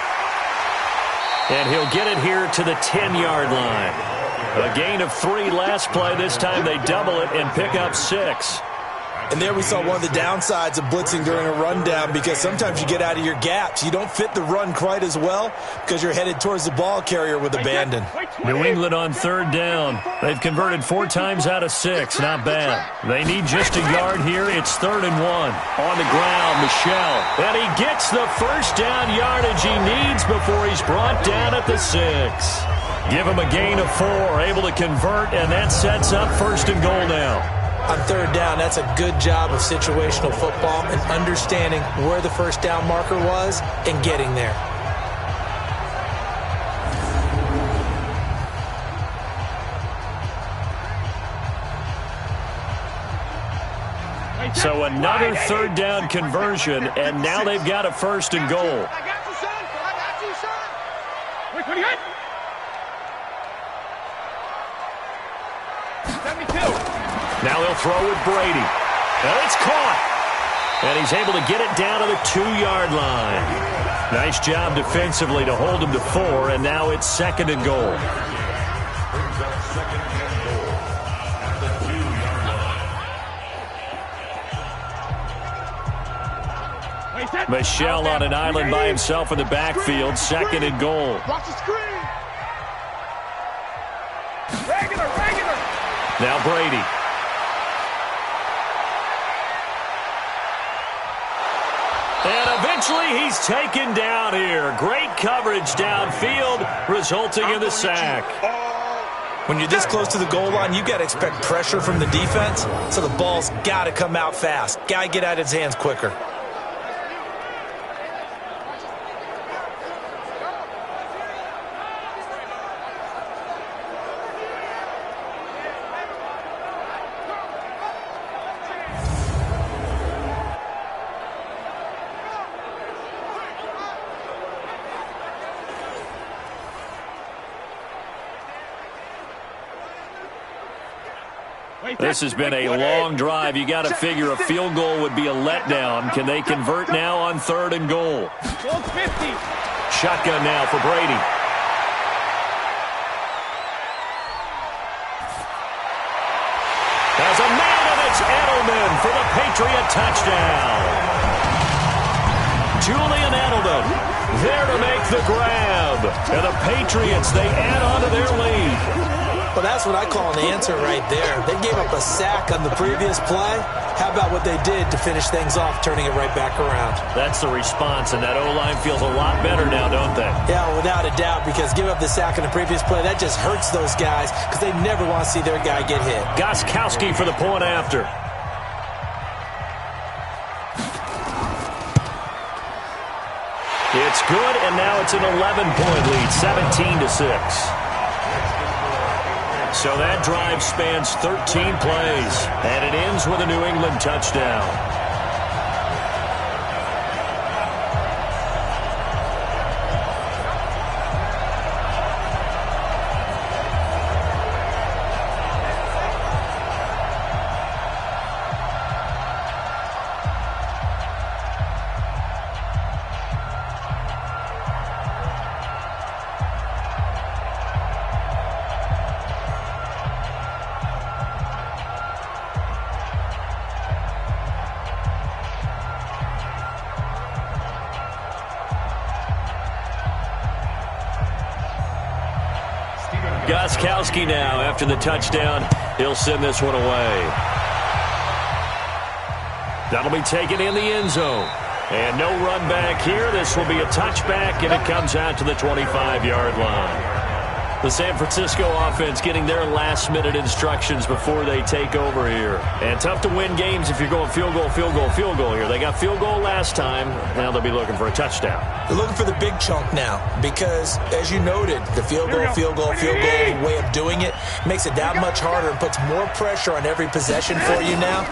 And he'll get it here to the 10-yard line. A gain of 3 last play. This time they double it and pick up 6. And there we saw one of the downsides of blitzing during a rundown because sometimes you get out of your gaps. You don't fit the run quite as well because you're headed towards the ball carrier with abandon. New England on third down. They've converted 4 times out of 6. Not bad. They need just a yard here. It's 3rd and 1. On the ground, Michelle. And he gets the first down yardage he needs before he's brought down at the 6. Give him a gain of 4. Able to convert, and that sets up 1st and goal now. On third down, that's a good job of situational football and understanding where the first down marker was and getting there. So another 3rd down conversion, and now they've got a 1st and goal. I got you, son. I got you, son. Wait, 28. 72. Now they'll throw with Brady. And it's caught. And he's able to get it down to the 2-yard line. Nice job defensively to hold him to 4, and now it's 2nd and goal. Michelle on an island by himself in the backfield, 2nd and goal. Watch the screen. Regular. Now Brady. And eventually he's taken down here. Great coverage downfield, resulting in the sack. When you're this close to the goal line, you've got to expect pressure from the defense, so the ball's got to come out fast. Got to get out of his hands quicker. This has been a long drive. You got to figure a field goal would be a letdown. Can they convert now on 3rd and goal? Shotgun now for Brady. There's a man, and it's Edelman for the Patriot touchdown. Julian Edelman there to make the grab. And the Patriots, they add on to their lead. Well, that's what I call an answer right there. They gave up a sack on the previous play. How about what they did to finish things off, turning it right back around? That's the response, and that O-line feels a lot better now, don't they? Yeah, without a doubt, because give up the sack on the previous play, that just hurts those guys because they never want to see their guy get hit. Gostkowski for the point after. It's good, and now it's an 11-point lead, 17-6. So that drive spans 13 plays, and it ends with a New England touchdown. Gostkowski now after the touchdown. He'll send this one away. That'll be taken in the end zone. And no run back here. This will be a touchback, and it comes out to the 25-yard line. The San Francisco offense getting their last-minute instructions before they take over here. And tough to win games if you're going field goal, field goal, field goal here. They got field goal last time. Now they'll be looking for a touchdown. They're looking for the big chunk now because, as you noted, the field goal way of doing it makes it that much harder and puts more pressure on every possession for you now.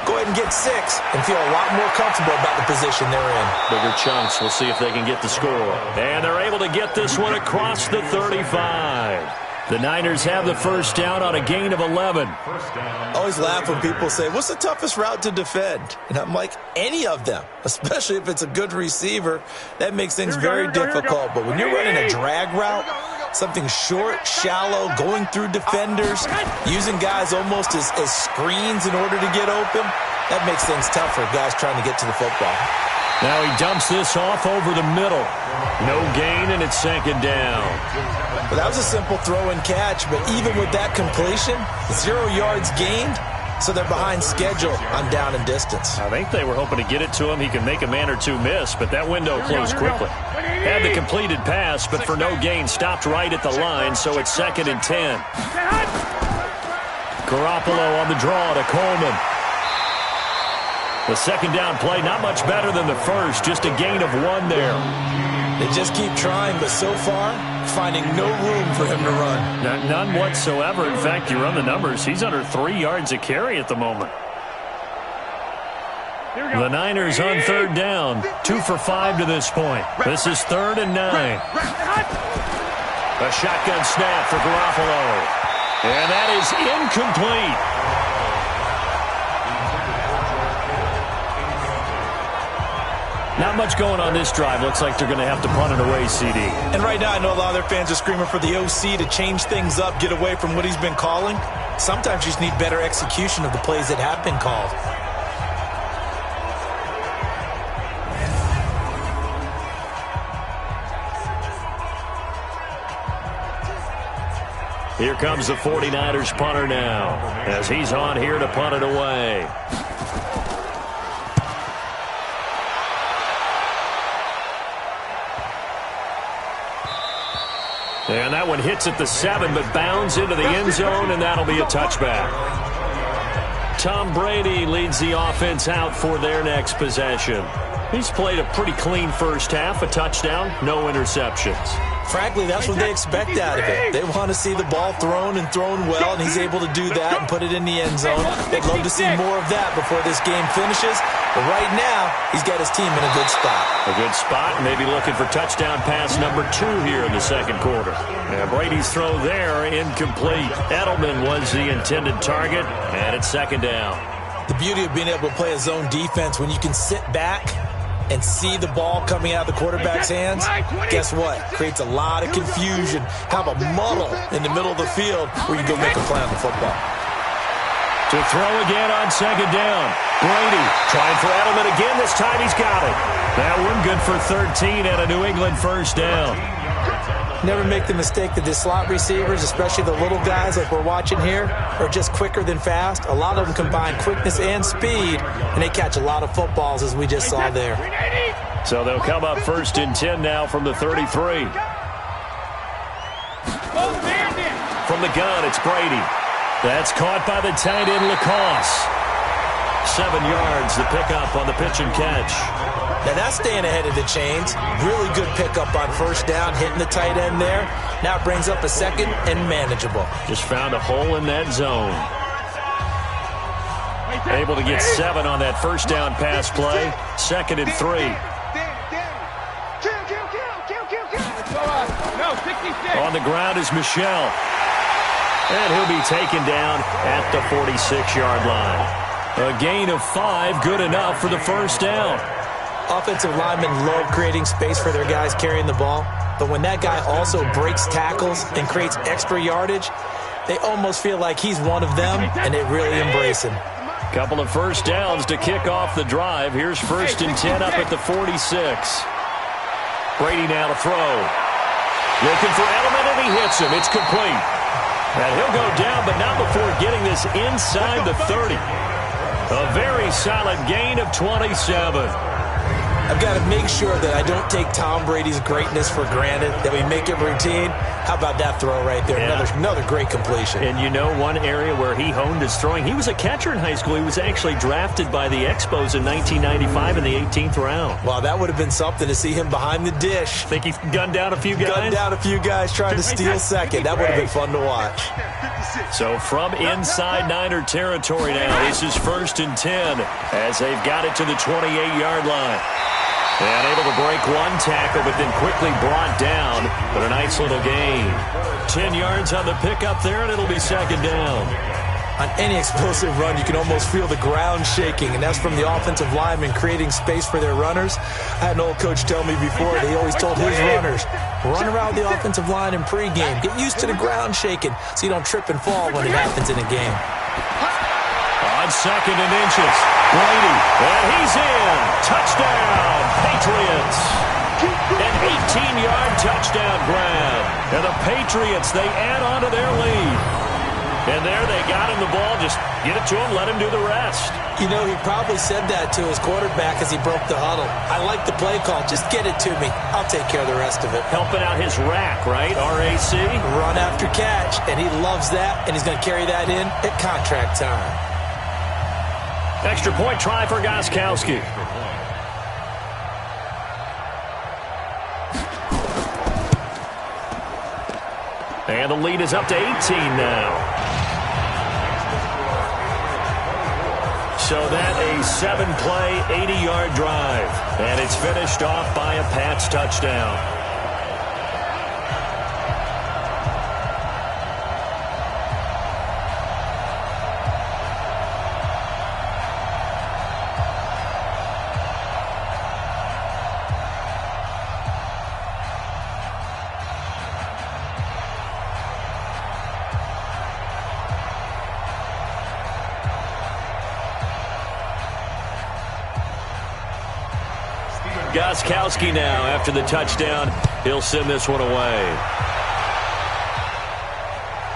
Go ahead and get 6 and feel a lot more comfortable about the position they're in. Bigger chunks. We'll see if they can get the score. And they're able to get this one across the 35. The Niners have the first down on a gain of 11. I always laugh when people say, what's the toughest route to defend? And I'm like, any of them, especially if it's a good receiver. That makes things very difficult. But when you're running a drag route, something short, shallow, going through defenders, using guys almost as screens in order to get open, that makes things tough for guys trying to get to the football. Now he dumps this off over the middle. No gain, and it's 2nd down. Well, that was a simple throw and catch, but even with that completion, 0 yards gained, so they're behind schedule on down and distance. I think they were hoping to get it to him. He can make a man or two miss, but that window closed quickly. Had the completed pass, but for no gain, stopped right at the line, so it's 2nd and 10. Garoppolo on the draw to Coleman. The 2nd down play, not much better than the first, just a gain of 1 there. They just keep trying, but so far, finding no room for him to run. None whatsoever. In fact, you run the numbers, he's under 3 yards a carry at the moment. The Niners on 3rd down, 2 for 5 to this point. This is 3rd and 9. A shotgun snap for Garoppolo. And that is incomplete. Not much going on this drive. Looks like they're going to have to punt it away, CD. And right now, I know a lot of their fans are screaming for the OC to change things up, get away from what he's been calling. Sometimes you just need better execution of the plays that have been called. Here comes the 49ers punter now, as he's on here to punt it away. And that one hits at the 7, but bounds into the end zone, and that'll be a touchback. Tom Brady leads the offense out for their next possession. He's played a pretty clean first half, a touchdown, no interceptions. Frankly, that's what they expect out of it. They want to see the ball thrown and thrown well, and he's able to do that and put it in the end zone. They'd love to see more of that before this game finishes. But right now, he's got his team in a good spot. A good spot, maybe looking for touchdown pass number 2 here in the second quarter. And Brady's throw there, incomplete. Edelman was the intended target, and it's second down. The beauty of being able to play a zone defense when you can sit back and see the ball coming out of the quarterback's hands, guess what? Creates a lot of confusion. Have a muddle in the middle of the field where you go make a play on the football. To throw again on second down. Brady trying for Edelman again. This time he's got it. That one good for 13 and a New England first down. Never make the mistake that the slot receivers, especially the little guys like we're watching here, are just quicker than fast. A lot of them combine quickness and speed, and they catch a lot of footballs, as we just saw there. So they'll come up first and 10 now from the 33. From the gun, it's Brady. That's caught by the tight end, Lacoste. 7 yards, the pickup on the pitch and catch. Now that's staying ahead of the chains. Really good pickup on first down, hitting the tight end there. Now it brings up a second and manageable. Just found a hole in that zone. Able to get 7 on that first down pass play. Second and 3. On the ground is Michel. And he'll be taken down at the 46-yard line. A gain of 5, good enough for the first down. Offensive linemen love creating space for their guys carrying the ball, but when that guy also breaks tackles and creates extra yardage, they almost feel like he's one of them, and they really embrace him. Couple of first downs to kick off the drive. Here's first and 10 up at the 46. Brady now to throw. Looking for Edelman, and he hits him. It's complete. And he'll go down, but not before getting this inside the 30. A very solid gain of 27. I've got to make sure that I don't take Tom Brady's greatness for granted, that we make it routine. How about that throw right there? Yeah. Another great completion. And you know one area where he honed his throwing, he was a catcher in high school. He was actually drafted by the Expos in 1995 in the 18th round. Wow, that would have been something to see him behind the dish. Think he's gunned down a few guys? Gunned down a few guys trying to steal second. That would have been fun to watch. So from inside Niner territory now, this is first and 10 as they've got it to the 28-yard line. And able to break one tackle, but then quickly brought down. But a nice little gain. 10 yards on the pickup there, and it'll be second down. On any explosive run, you can almost feel the ground shaking, and that's from the offensive linemen creating space for their runners. I had an old coach tell me before, they always told his runners, run around the offensive line in pregame. Get used to the ground shaking so you don't trip and fall when it happens in a game. On second and inches, Brady, and he's in. Touchdown, Patriots. An 18-yard touchdown grab. And the Patriots, they add on to their lead. And there they got him the ball. Just get it to him, let him do the rest. You know, he probably said that to his quarterback as he broke the huddle. I like the play call. Just get it to me. I'll take care of the rest of it. Helping out his rack, right? RAC. Run after catch. And he loves that, and he's going to carry that in at contract time. Extra point try for Gostkowski. And the lead is up to 18 now. So that a 7-play, 80-yard drive. And it's finished off by a Pats touchdown. Gostkowski now after the touchdown. He'll send this one away.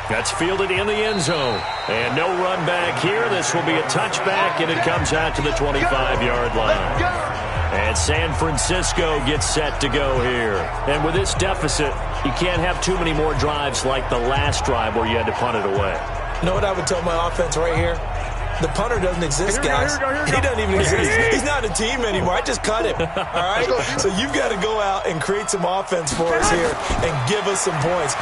That's fielded in the end zone. And no run back here. This will be a touchback, and it comes out to the 25-yard line. And San Francisco gets set to go here. And with this deficit, you can't have too many more drives like the last drive where you had to punt it away. You know what I would tell my offense right here? The punter doesn't exist, guys. He doesn't even exist. He's not a team anymore. I just cut him. All right? So you've got to go out and create some offense for us here and give us some points.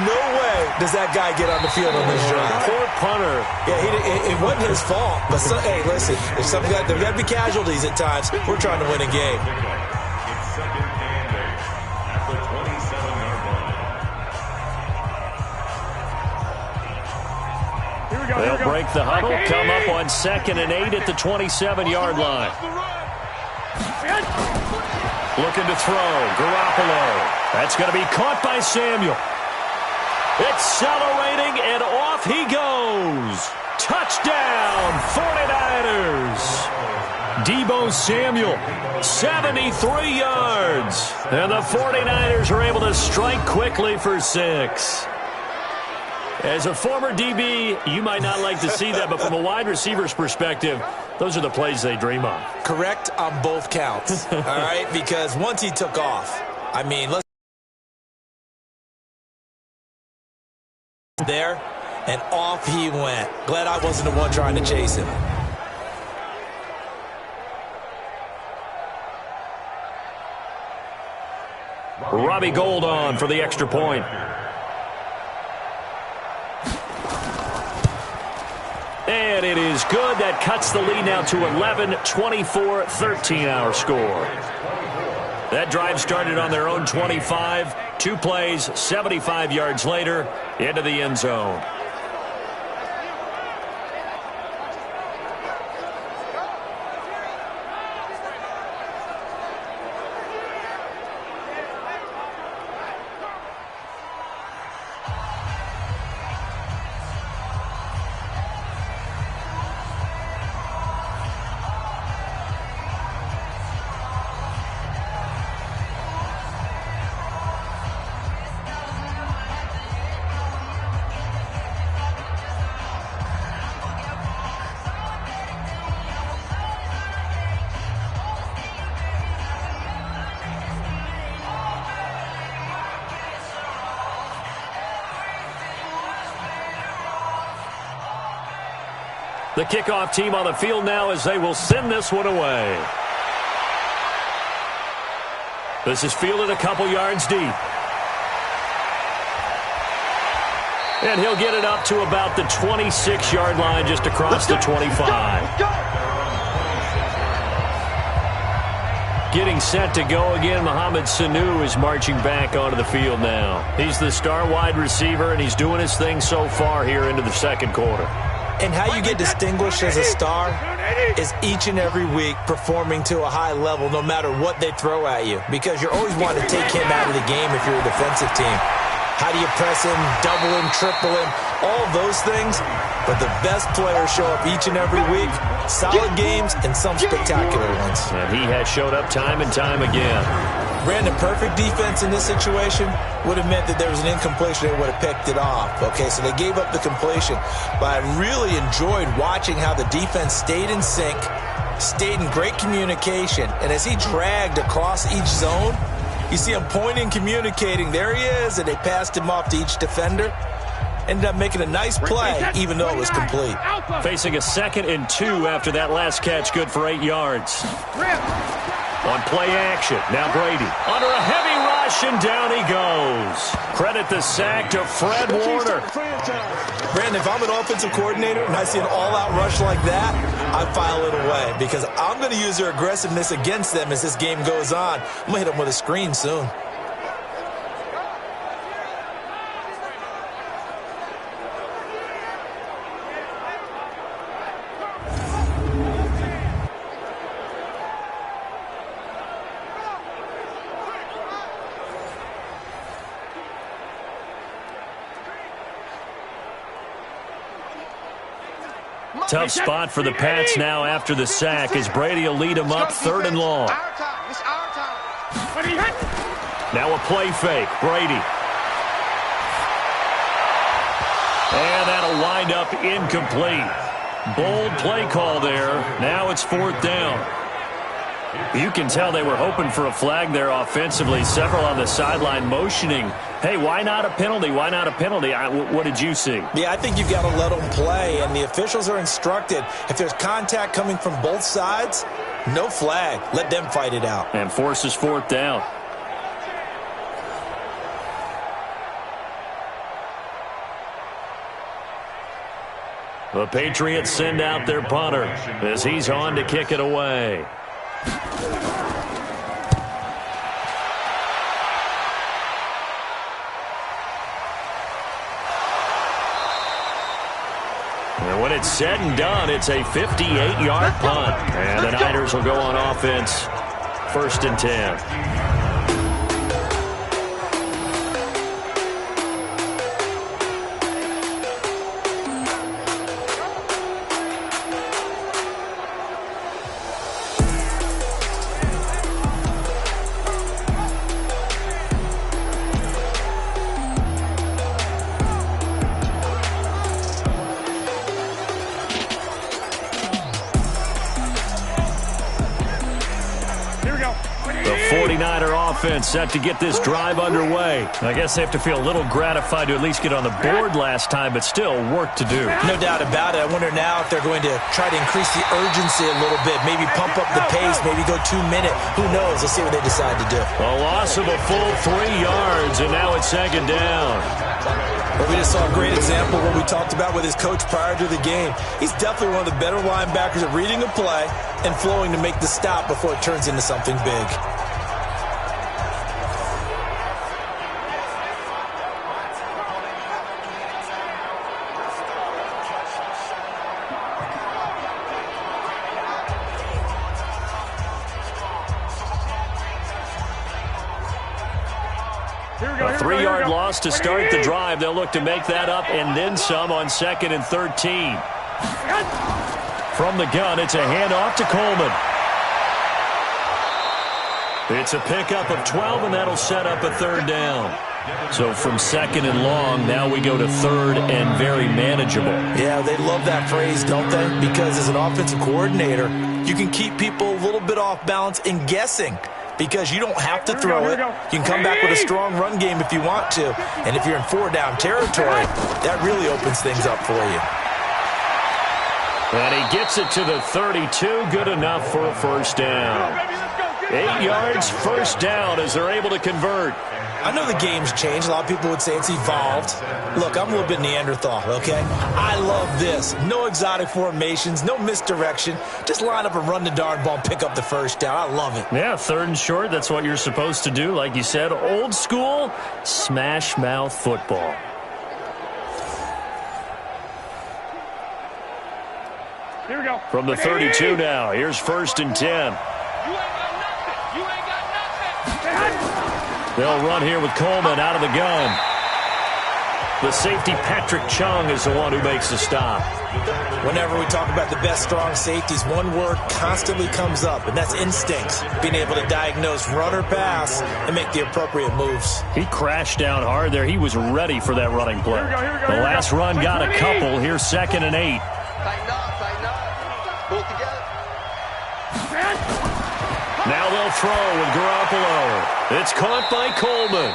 No way does that guy get on the field on this drive. Poor punter. Yeah, it wasn't his fault. But, hey, listen, if there got to be casualties at times. We're trying to win a game. It's second and 8 at the 27-yard line. They'll break the huddle, come up on 2nd and 8 at the 27-yard line. Looking to throw, Garoppolo. That's going to be caught by Samuel. Accelerating, and off he goes. Touchdown, 49ers. Deebo Samuel, 73 yards. And the 49ers are able to strike quickly for 6. As a former DB, you might not like to see that, but from a wide receiver's perspective, those are the plays they dream of. Correct on both counts, all right? Because once he took off, I mean, let's there, and off he went. Glad I wasn't the one trying to chase him. Robbie Gould on for the extra point. And it is good. That cuts the lead now to 11, 24, 13 our score. That drive started on their own 25. 2 plays, 75 yards later, into the end zone. The kickoff team on the field now as they will send this one away. This is fielded a couple yards deep. And he'll get it up to about the 26-yard line just across the 25. Getting set to go again, Mohamed Sanu is marching back onto the field now. He's the star wide receiver, and he's doing his thing so far here into the second quarter. And how you get distinguished as a star is each and every week performing to a high level no matter what they throw at you, because you're always wanting to take him out of the game if you're a defensive team. How do you press him, double him, triple him, all those things? But the best players show up each and every week, solid games and some spectacular ones. And he has showed up time and time again. Brandon, perfect defense in this situation would have meant that there was an incompletion. They would have picked it off. Okay, so they gave up the completion. But I really enjoyed watching how the defense stayed in sync, stayed in great communication. And as he dragged across each zone, you see him pointing, communicating. There he is, and they passed him off to each defender. Ended up making a nice play, even though it was complete. Facing a 2nd and 2 after that last catch, good for 8 yards. On play action, now Brady under a heavy rush, and down he goes. Credit the sack to Fred Warner. Brandon, if I'm an offensive coordinator and I see an all-out rush like that, I file it away because I'm going to use their aggressiveness against them as this game goes on. I'm going to hit them with a screen soon. Tough spot for the Pats now after the sack as Brady will lead them up 3rd and long. Now a play fake. Brady. And that'll wind up incomplete. Bold play call there. Now it's 4th down. You can tell they were hoping for a flag there offensively. Several on the sideline motioning, hey, why not a penalty? Why not a penalty? What did you see? Yeah, I think you've got to let them play, and the officials are instructed. If there's contact coming from both sides, no flag. Let them fight it out. And forces 4th down. The Patriots send out their punter as he's on to kick it away. And when it's said and done, it's a 58-yard punt. And the Niners will go on offense, 1st and 10. Offense set to get this drive underway. I guess they have to feel a little gratified to at least get on the board last time, but still work to do. No doubt about it. I wonder now if they're going to try to increase the urgency a little bit, maybe pump up the pace, maybe go 2-minute. Who knows? Let's see what they decide to do. A loss of a full 3 yards, and now it's 2nd down. Well, we just saw a great example of what we talked about with his coach prior to the game. He's definitely one of the better linebackers at reading a play and flowing to make the stop before it turns into something big. A 3-yard loss to start the drive. They'll look to make that up and then some on 2nd and 13. From the gun, it's a handoff to Coleman. It's a pickup of 12, and that'll set up a 3rd down. So from 2nd and long, now we go to 3rd and very manageable. Yeah, they love that phrase, don't they? Because as an offensive coordinator, you can keep people a little bit off balance and guessing. Because you don't have to throw it. You can come back with a strong run game if you want to. And if you're in 4-down territory, that really opens things up for you. And he gets it to the 32. Good enough for a 1st down. 8 yards, 1st down as they're able to convert. I know the game's changed. A lot of people would say it's evolved. Look, I'm a little bit Neanderthal, okay? I love this. No exotic formations, no misdirection. Just line up and run the darn ball and pick up the 1st down. I love it. Yeah, 3rd and short, that's what you're supposed to do. Like you said, old school, smash mouth football. Here we go. From the 32 now, here's 1st and 10. They'll run here with Coleman out of the gun. The safety, Patrick Chung, is the one who makes the stop. Whenever we talk about the best strong safeties, one word constantly comes up, and that's instincts. Being able to diagnose run or pass and make the appropriate moves. He crashed down hard there. He was ready for that running play. The last run got a couple. Here's 2nd and 8. Tighten up. Pull together. Now they'll throw with Garoppolo. It's caught by Coleman.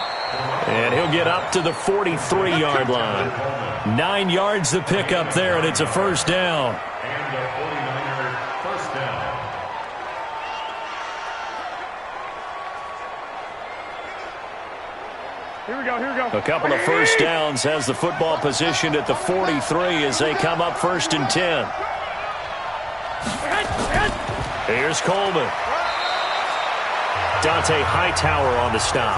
And he'll get up to the 43-yard line. 9 yards to pick up there, and it's a 1st down. And the 49er 1st down. Here we go. A couple of 1st downs has the football positioned at the 43 as they come up 1st and 10. Here's Coleman. Dante Hightower on the stop.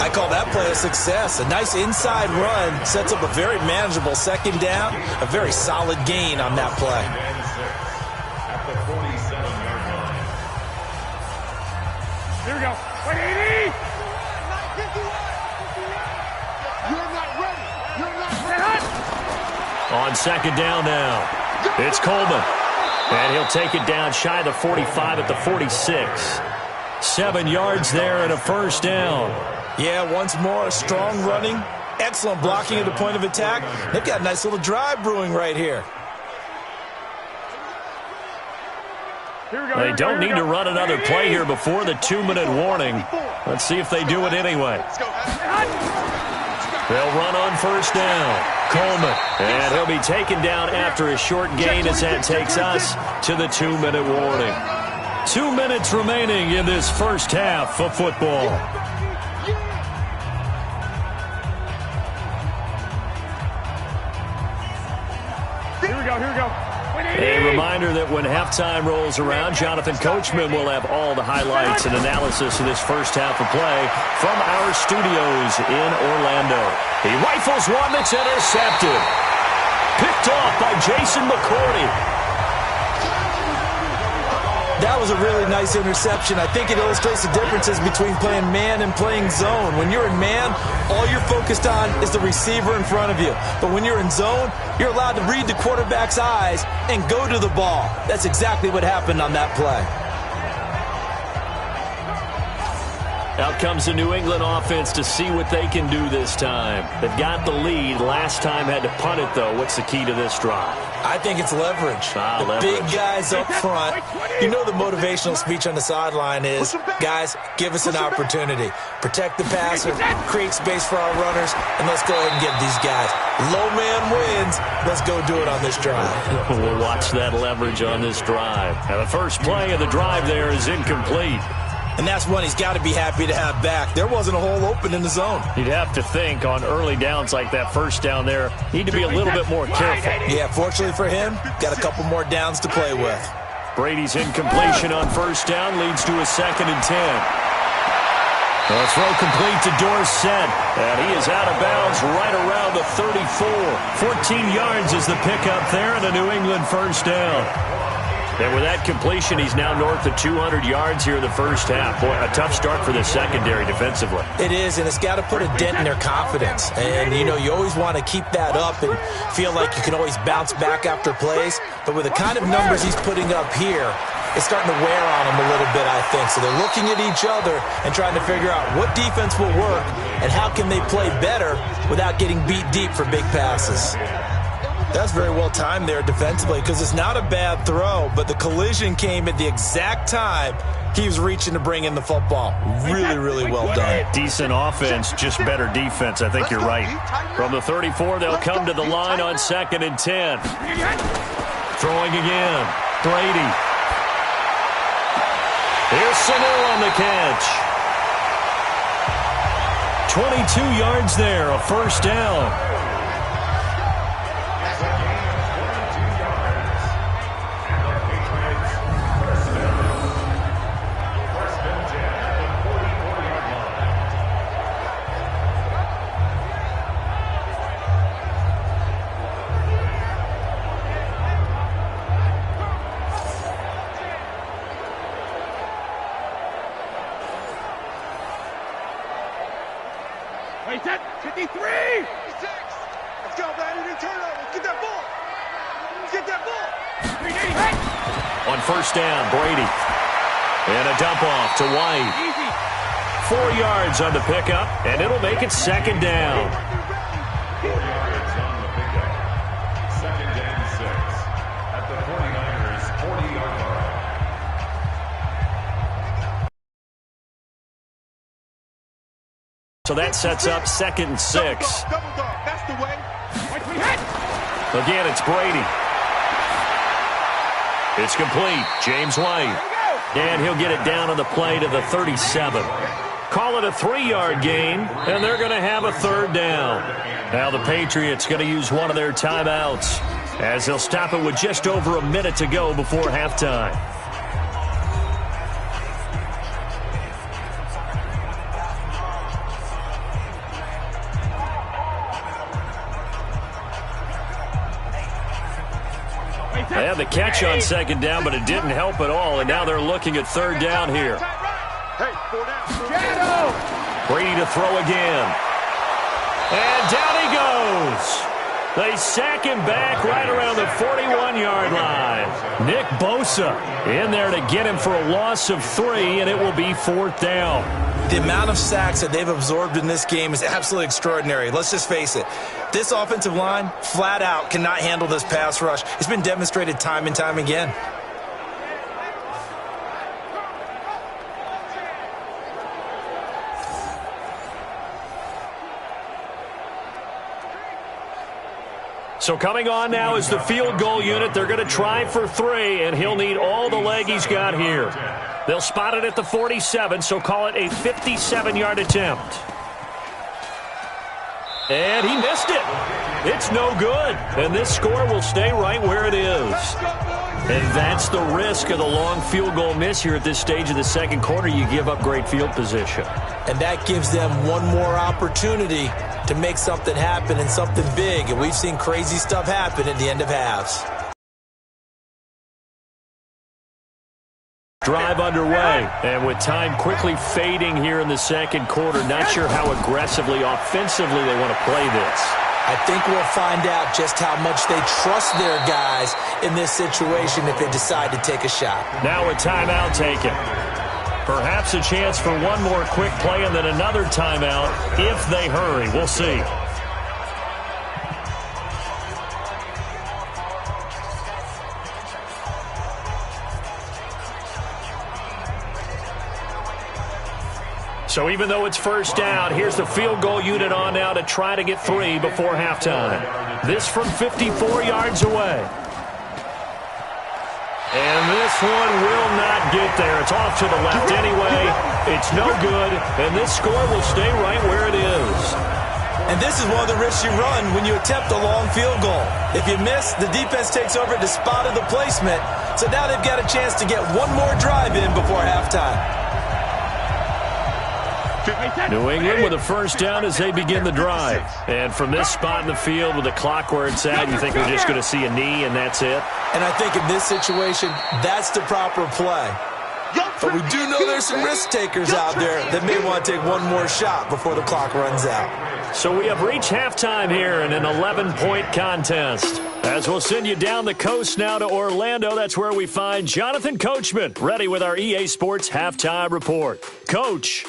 I call that play a success. A nice inside run sets up a very manageable 2nd down. A very solid gain on that play. At the 47-yard line. Here we go. 180. You're not ready. You're not ready. On 2nd down now. It's Coleman. And he'll take it down shy of the 45 at the 46. 7 yards there and a 1st down. Yeah, once more, strong running, excellent blocking at the point of attack. They've got a nice little drive brewing right here. They don't need to run another play here before the 2-minute warning. Let's see if they do it anyway. They'll run on 1st down. Coleman. And he'll be taken down after a short gain as that takes us to the 2-minute warning. 2 minutes remaining in this 1st half of football. Here we go. Here we go. A reminder that when halftime rolls around, Jonathan Coachman will have all the highlights and analysis of this first half of play from our studios in Orlando. He rifles one that's intercepted. Picked off by Jason McCourty. That was a really nice interception. I think it illustrates the differences between playing man and playing zone. When you're in man, all you're focused on is the receiver in front of you. But when you're in zone, you're allowed to read the quarterback's eyes and go to the ball. That's exactly what happened on that play. Out comes the New England offense to see what they can do this time. They've got the lead. Last time had to punt it, though. What's the key to this drive? I think it's leverage. Leverage. Big guys up front. You know the motivational speech on the sideline is, guys, give us an opportunity. Protect the passer, create space for our runners, and let's go ahead and get these guys. Low man wins. Let's go do it on this drive. We'll watch that leverage on this drive. Now, the first play of the drive there is incomplete. And that's one he's got to be happy to have back. There wasn't a hole open in the zone. You'd have to think on early downs like that first down there, need to be a little bit more careful. Yeah, fortunately for him, got a couple more downs to play with. Brady's incompletion on first down leads to a 2nd and 10. The throw complete to Dorsett, and he is out of bounds right around the 34. 14 yards is the pickup there, and a New England first down. And with that completion, he's now north of 200 yards here in the first half. Boy, a tough start for the secondary defensively. It is, and it's got to put a dent in their confidence. And, you know, you always want to keep that up and feel like you can always bounce back after plays. But with the kind of numbers he's putting up here, it's starting to wear on them a little bit, I think. So they're looking at each other and trying to figure out what defense will work and how can they play better without getting beat deep for big passes. That's very well timed there defensively because it's not a bad throw, but the collision came at the exact time he was reaching to bring in the football. Really, really well done. Decent offense, just better defense. I think you're right. From the 34, they'll come to the line on 2nd and 10. Throwing again. Brady. Here's Sanu on the catch. 22 yards there, a first down. Wait, set, 53! 56! Let's go, Madden, turnover. Get that ball! Get that ball! On first down, Brady. And a dump off to White. Easy. 4 yards on the pickup, and it'll make it 2nd down. 4 yards on the pickup. 2nd and 6 at the 49ers' 40-yard line. So that sets up 2nd and 6. Double dog. That's the way. Again, it's Brady. It's complete. James White. And he'll get it down on the play to the 37. Call it a 3-yard gain, and they're going to have a 3rd down. Now the Patriots going to use one of their timeouts as they'll stop it with just over a minute to go before halftime. They had the catch on 2nd down, but it didn't help at all, and now they're looking at 3rd down here. Hey, 4 down. Brady to throw again. And down he goes. They sack him back right around the 41-yard line. Nick Bosa in there to get him for a loss of 3, and it will be 4th down. The amount of sacks that they've absorbed in this game is absolutely extraordinary. Let's just face it. This offensive line, flat out, cannot handle this pass rush. It's been demonstrated time and time again. So coming on now is the field goal unit. They're going to try for 3, and he'll need all the leg he's got here. They'll spot it at the 47, so call it a 57-yard attempt. And he missed it. It's no good. And this score will stay right where it is. And that's the risk of the long field goal miss here at this stage of the second quarter. You give up great field position. And that gives them one more opportunity to make something happen and something big. And we've seen crazy stuff happen at the end of halves. Drive underway, and with time quickly fading here in the second quarter, not sure how aggressively, offensively they want to play this. I think we'll find out just how much they trust their guys in this situation if they decide to take a shot. Now a timeout taken. Perhaps a chance for one more quick play and then another timeout if they hurry. We'll see. So even though it's first down, here's the field goal unit on now to try to get 3 before halftime. This from 54 yards away. And this one will not get there. It's off to the left anyway. It's no good, and this score will stay right where it is. And this is one of the risks you run when you attempt a long field goal. If you miss, the defense takes over at the spot of the placement. So now they've got a chance to get one more drive in before halftime. New England with a first down as they begin the drive. And from this spot in the field with the clock where it's at, you think we're just going to see a knee and that's it? And I think in this situation, that's the proper play. But we do know there's some risk takers out there that may want to take one more shot before the clock runs out. So we have reached halftime here in an 11-point contest. As we'll send you down the coast now to Orlando, that's where we find Jonathan Coachman, ready with our EA Sports Halftime Report. Coach.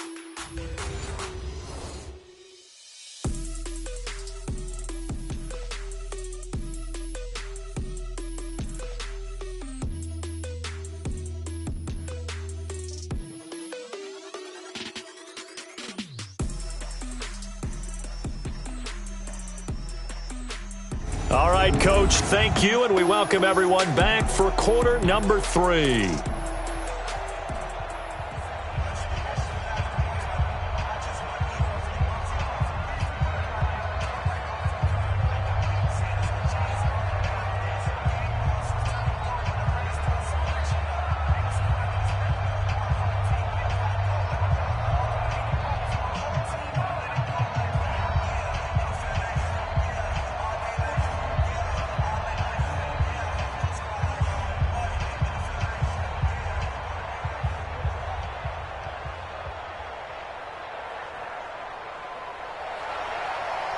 All right, Coach, thank you, and we welcome everyone back for quarter number 3.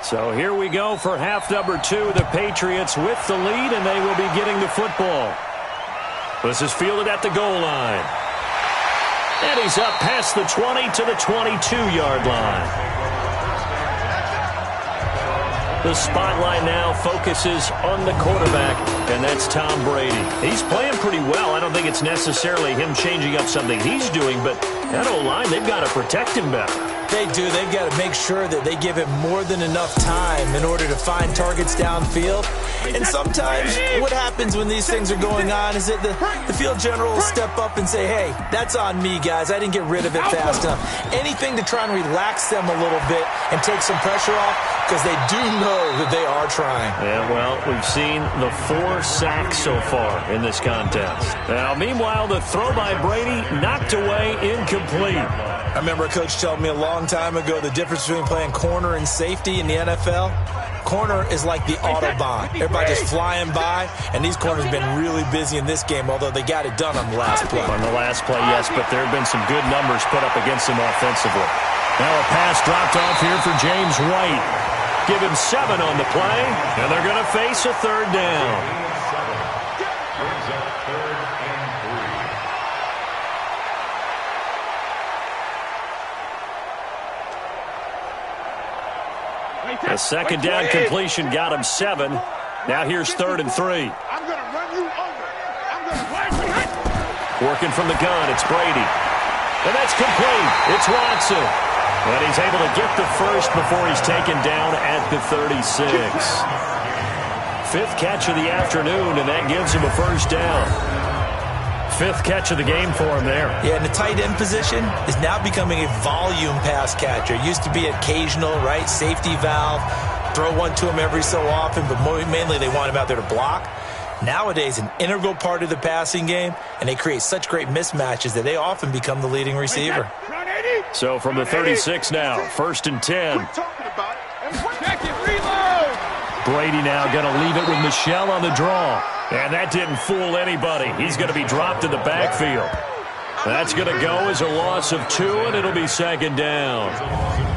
So here we go for half number 2. The Patriots with the lead, and they will be getting the football. This is fielded at the goal line. And he's up past the 20 to the 22-yard line. The spotlight now focuses on the quarterback, and that's Tom Brady. He's playing pretty well. I don't think it's necessarily him changing up something he's doing, but that O-line, they've got to protect him better. They do. They've got to make sure that they give him more than enough time in order to find targets downfield. And sometimes what happens when these things are going on is that the field general will step up and say, hey, that's on me, guys. I didn't get rid of it fast enough. Anything to try and relax them a little bit and take some pressure off, because they do know that they are trying. Yeah, well, we've seen the 4 sacks so far in this contest. Now, meanwhile, the throw by Brady knocked away, incomplete. I remember a coach telling me a long time ago the difference between playing corner and safety in the NFL. Corner is like the Autobahn. Everybody just flying by, and these corners have been really busy in this game, although they got it done on the last play. On the last play, yes, but there have been some good numbers put up against them offensively. Now a pass dropped off here for James White. Give him 7 on the play, and they're going to face a third down. A second down completion got him 7. Now here's 3rd and 3. I'm going to run you over. I'm going to run you. Working from the gun, it's Brady. And that's complete. It's Watson. And he's able to get the first before he's taken down at the 36. 5th catch of the afternoon, and that gives him a first down. fifth catch of the game for him there. Yeah, and the tight end position is now becoming a volume pass catcher. It used to be occasional, right? Safety valve, throw one to him every so often, but mainly they want him out there to block. Nowadays, an integral part of the passing game, and they create such great mismatches that they often become the leading receiver. So from the 36 now, 1st and 10. Brady now going to leave it with Michel on the draw. And that didn't fool anybody. He's going to be dropped in the backfield. That's going to go as a loss of 2, and it'll be 2nd down.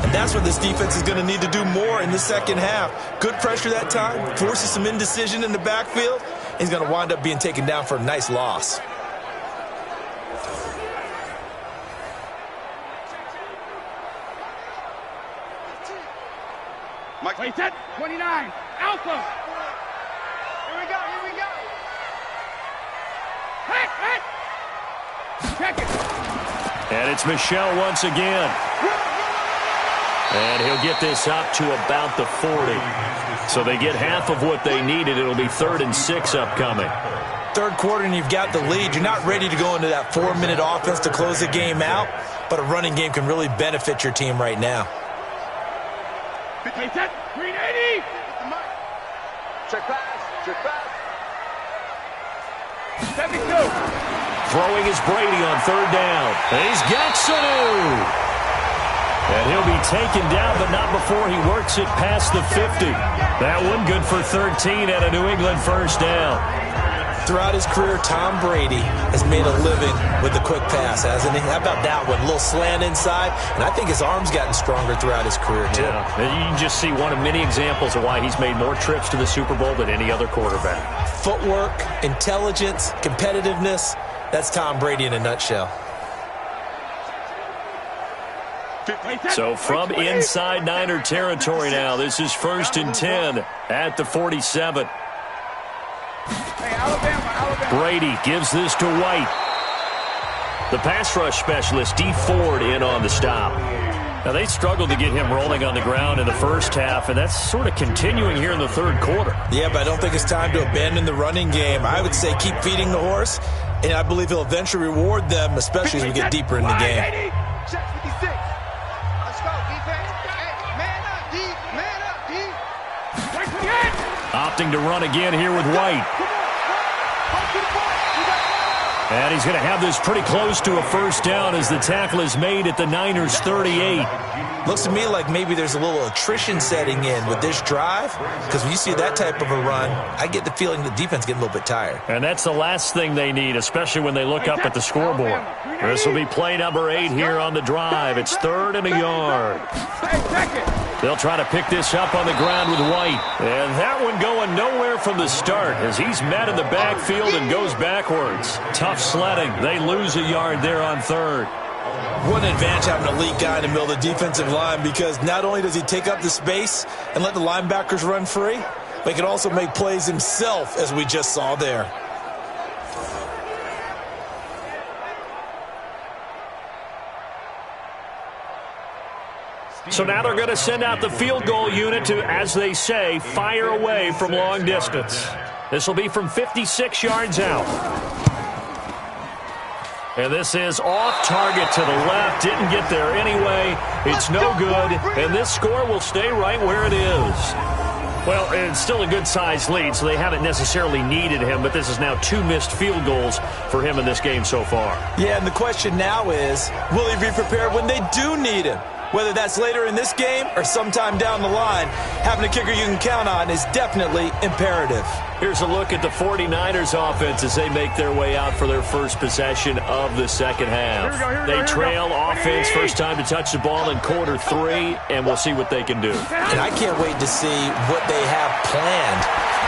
And that's what this defense is going to need to do more in the second half. Good pressure that time, forces some indecision in the backfield. He's going to wind up being taken down for a nice loss. Play set, 29, Alpha. Here we go, here we go. Hit. Check it. And it's Michel once again. And he'll get this up to about the 40. So they get half of what they needed. It'll be 3rd and 6 upcoming. Third quarter and you've got the lead. You're not ready to go into that 4-minute offense to close the game out, but a running game can really benefit your team right now. Play set, 380. Check pass. 72. Throwing is Brady on 3rd down. And he's got Sanu. And he'll be taken down, but not before he works it past the 50. That one good for 13 at a New England 1st down. Throughout his career, Tom Brady has made a living with the quick pass, hasn't he? How about that one? A little slant inside, and I think his arm's gotten stronger throughout his career, too. Yeah, you can just see one of many examples of why he's made more trips to the Super Bowl than any other quarterback. Footwork, intelligence, competitiveness, that's Tom Brady in a nutshell. So from inside Niner territory now, this is 1st and 10 at the 47. Brady gives this to White. The pass rush specialist, D. Ford, in on the stop. Now, they struggled to get him rolling on the ground in the first half, and that's sort of continuing here in the 3rd quarter. Yeah, but I don't think it's time to abandon the running game. I would say keep feeding the horse, and I believe he'll eventually reward them, especially as we get deeper in the game. Check 56. Let's go, defense. Hey, man up, D. Man up, D. Opting to run again here with White. And he's going to have this pretty close to a 1st down as the tackle is made at the Niners' 38. Looks to me like maybe there's a little attrition setting in with this drive, because when you see that type of a run, I get the feeling the defense getting a little bit tired. And that's the last thing they need, especially when they look up at the scoreboard. This will be play number 8 here on the drive. It's 3rd and a yard. They'll try to pick this up on the ground with White. And that one going nowhere from the start as he's met in the backfield and goes backwards. Tough sledding. They lose a yard there on 3rd. What an advantage having an elite guy in the middle of the defensive line, because not only does he take up the space and let the linebackers run free, but he can also make plays himself, as we just saw there. So now they're going to send out the field goal unit to, as they say, fire away from long distance. This will be from 56 yards out. And this is off target to the left. Didn't get there anyway. It's no good. And this score will stay right where it is. Well, it's still a good-sized lead, so they haven't necessarily needed him, but this is now 2 missed field goals for him in this game so far. Yeah, and the question now is, will he be prepared when they do need him? Whether that's later in this game or sometime down the line, having a kicker you can count on is definitely imperative. Here's a look at the 49ers offense as they make their way out for their first possession of the second half. They trail offense, first time to touch the ball in quarter 3, and we'll see what they can do. And I can't wait to see what they have planned,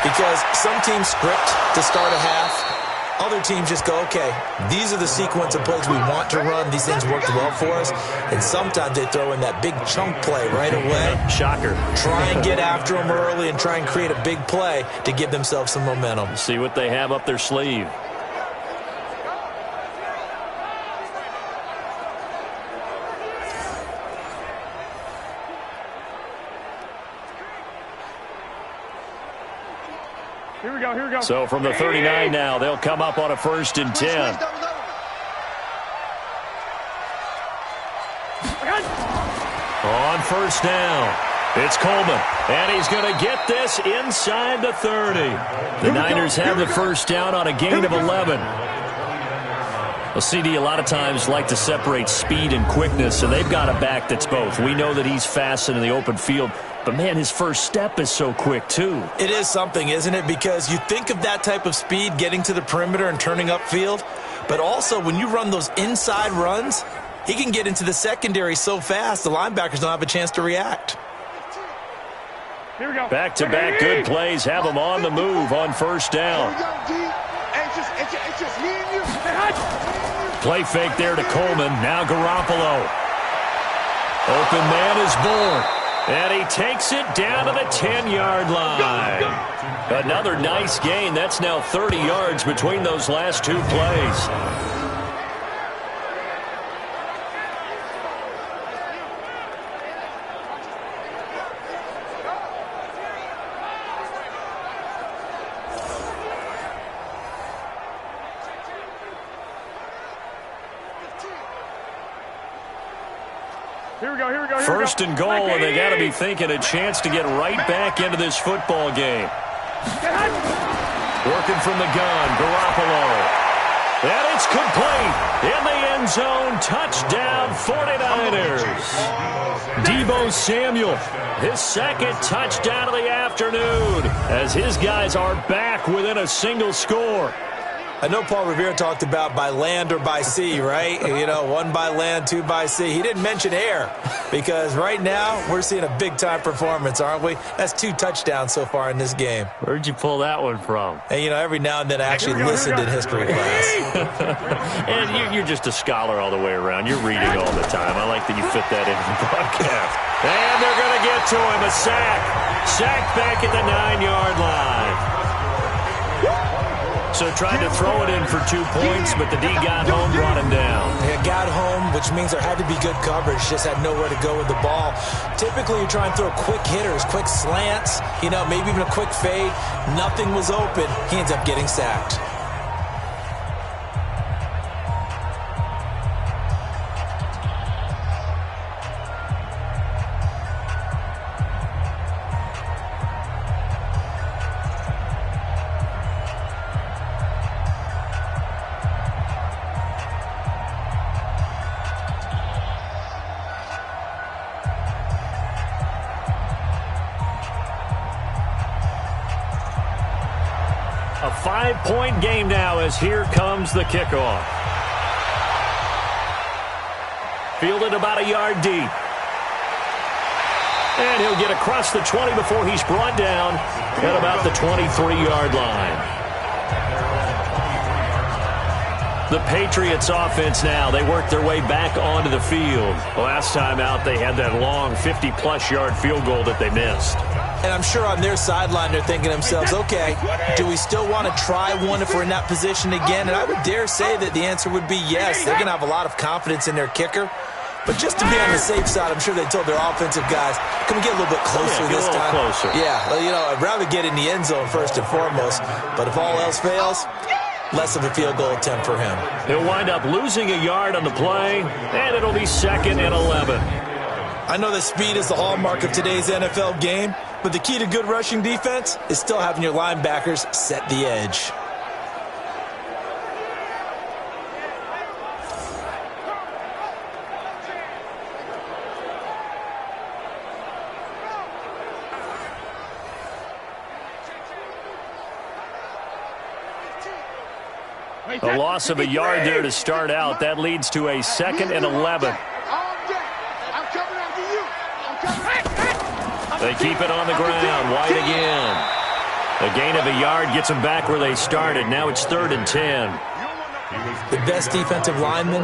because some teams script to start a half. Other teams just go, okay, these are the sequence of plays we want to run. These things worked well for us. And sometimes they throw in that big chunk play right away. Shocker. Try and get after them early and try and create a big play to give themselves some momentum. See what they have up their sleeve. Here we go. So from the 39 now, they'll come up on a 1st and 10. On first down, it's Coleman, and he's going to get this inside the 30. The Niners have the first down on a gain of 11. Well, CD, a lot of times like to separate speed and quickness, and they've got a back that's both. We know that he's fast in the open field, but, man, his first step is so quick, too. It is something, isn't it? Because you think of that type of speed getting to the perimeter and turning upfield, but also when you run those inside runs, he can get into the secondary so fast the linebackers don't have a chance to react. Here we go. Back-to-back good plays have him on the move on first down. It's just me and you. Play fake there to Coleman. Now Garoppolo. Open man is Bull. And he takes it down to the 10-yard line. Another nice gain. That's now 30 yards between those last two plays. First and goal, and they got to be thinking a chance to get right back into this football game. Working from the gun, Garoppolo. And it's complete. In the end zone, touchdown 49ers. Deebo Samuel, his second touchdown of the afternoon, as his guys are back within a single score. I know Paul Revere talked about by land or by sea, right? You know, one by land, two by sea. He didn't mention air because right now we're seeing a big-time performance, aren't we? That's 2 touchdowns so far in this game. Where'd you pull that one from? And, you know, every now and then I actually listened in history class. And you're just a scholar all the way around. You're reading all the time. I like that you fit that into the broadcast. And they're going to get to him. A sack. Sacked back at the 9-yard line. So tried to throw it in for 2 points, but the D got home, brought him down. Yeah, got home, which means there had to be good coverage. Just had nowhere to go with the ball. Typically, you try and throw quick hitters, quick slants, you know, maybe even a quick fade. Nothing was open. He ends up getting sacked. A 5-point game now as here comes the kickoff. Fielded about a yard deep. And he'll get across the 20 before he's brought down at about the 23-yard line. The Patriots offense now, they work their way back onto the field. Last time out, they had that long 50-plus yard field goal that they missed. And I'm sure on their sideline they're thinking to themselves, okay, do we still want to try one if we're in that position again? And I would dare say that the answer would be yes. They're going to have a lot of confidence in their kicker. But just to be on the safe side, I'm sure they told their offensive guys, can we get a little bit closer this time? Closer. Yeah, well, you know, I'd rather get in the end zone first and foremost. But if all else fails, less of a field goal attempt for him. He'll wind up losing a yard on the play, and it'll be 2nd and 11. I know that speed is the hallmark of today's NFL game, but the key to good rushing defense is still having your linebackers set the edge. A loss of a yard there to start out. That leads to a 2nd and 11. They keep it on the ground. White again. A gain of a yard gets them back where they started. Now it's 3rd and 10. The best defensive linemen,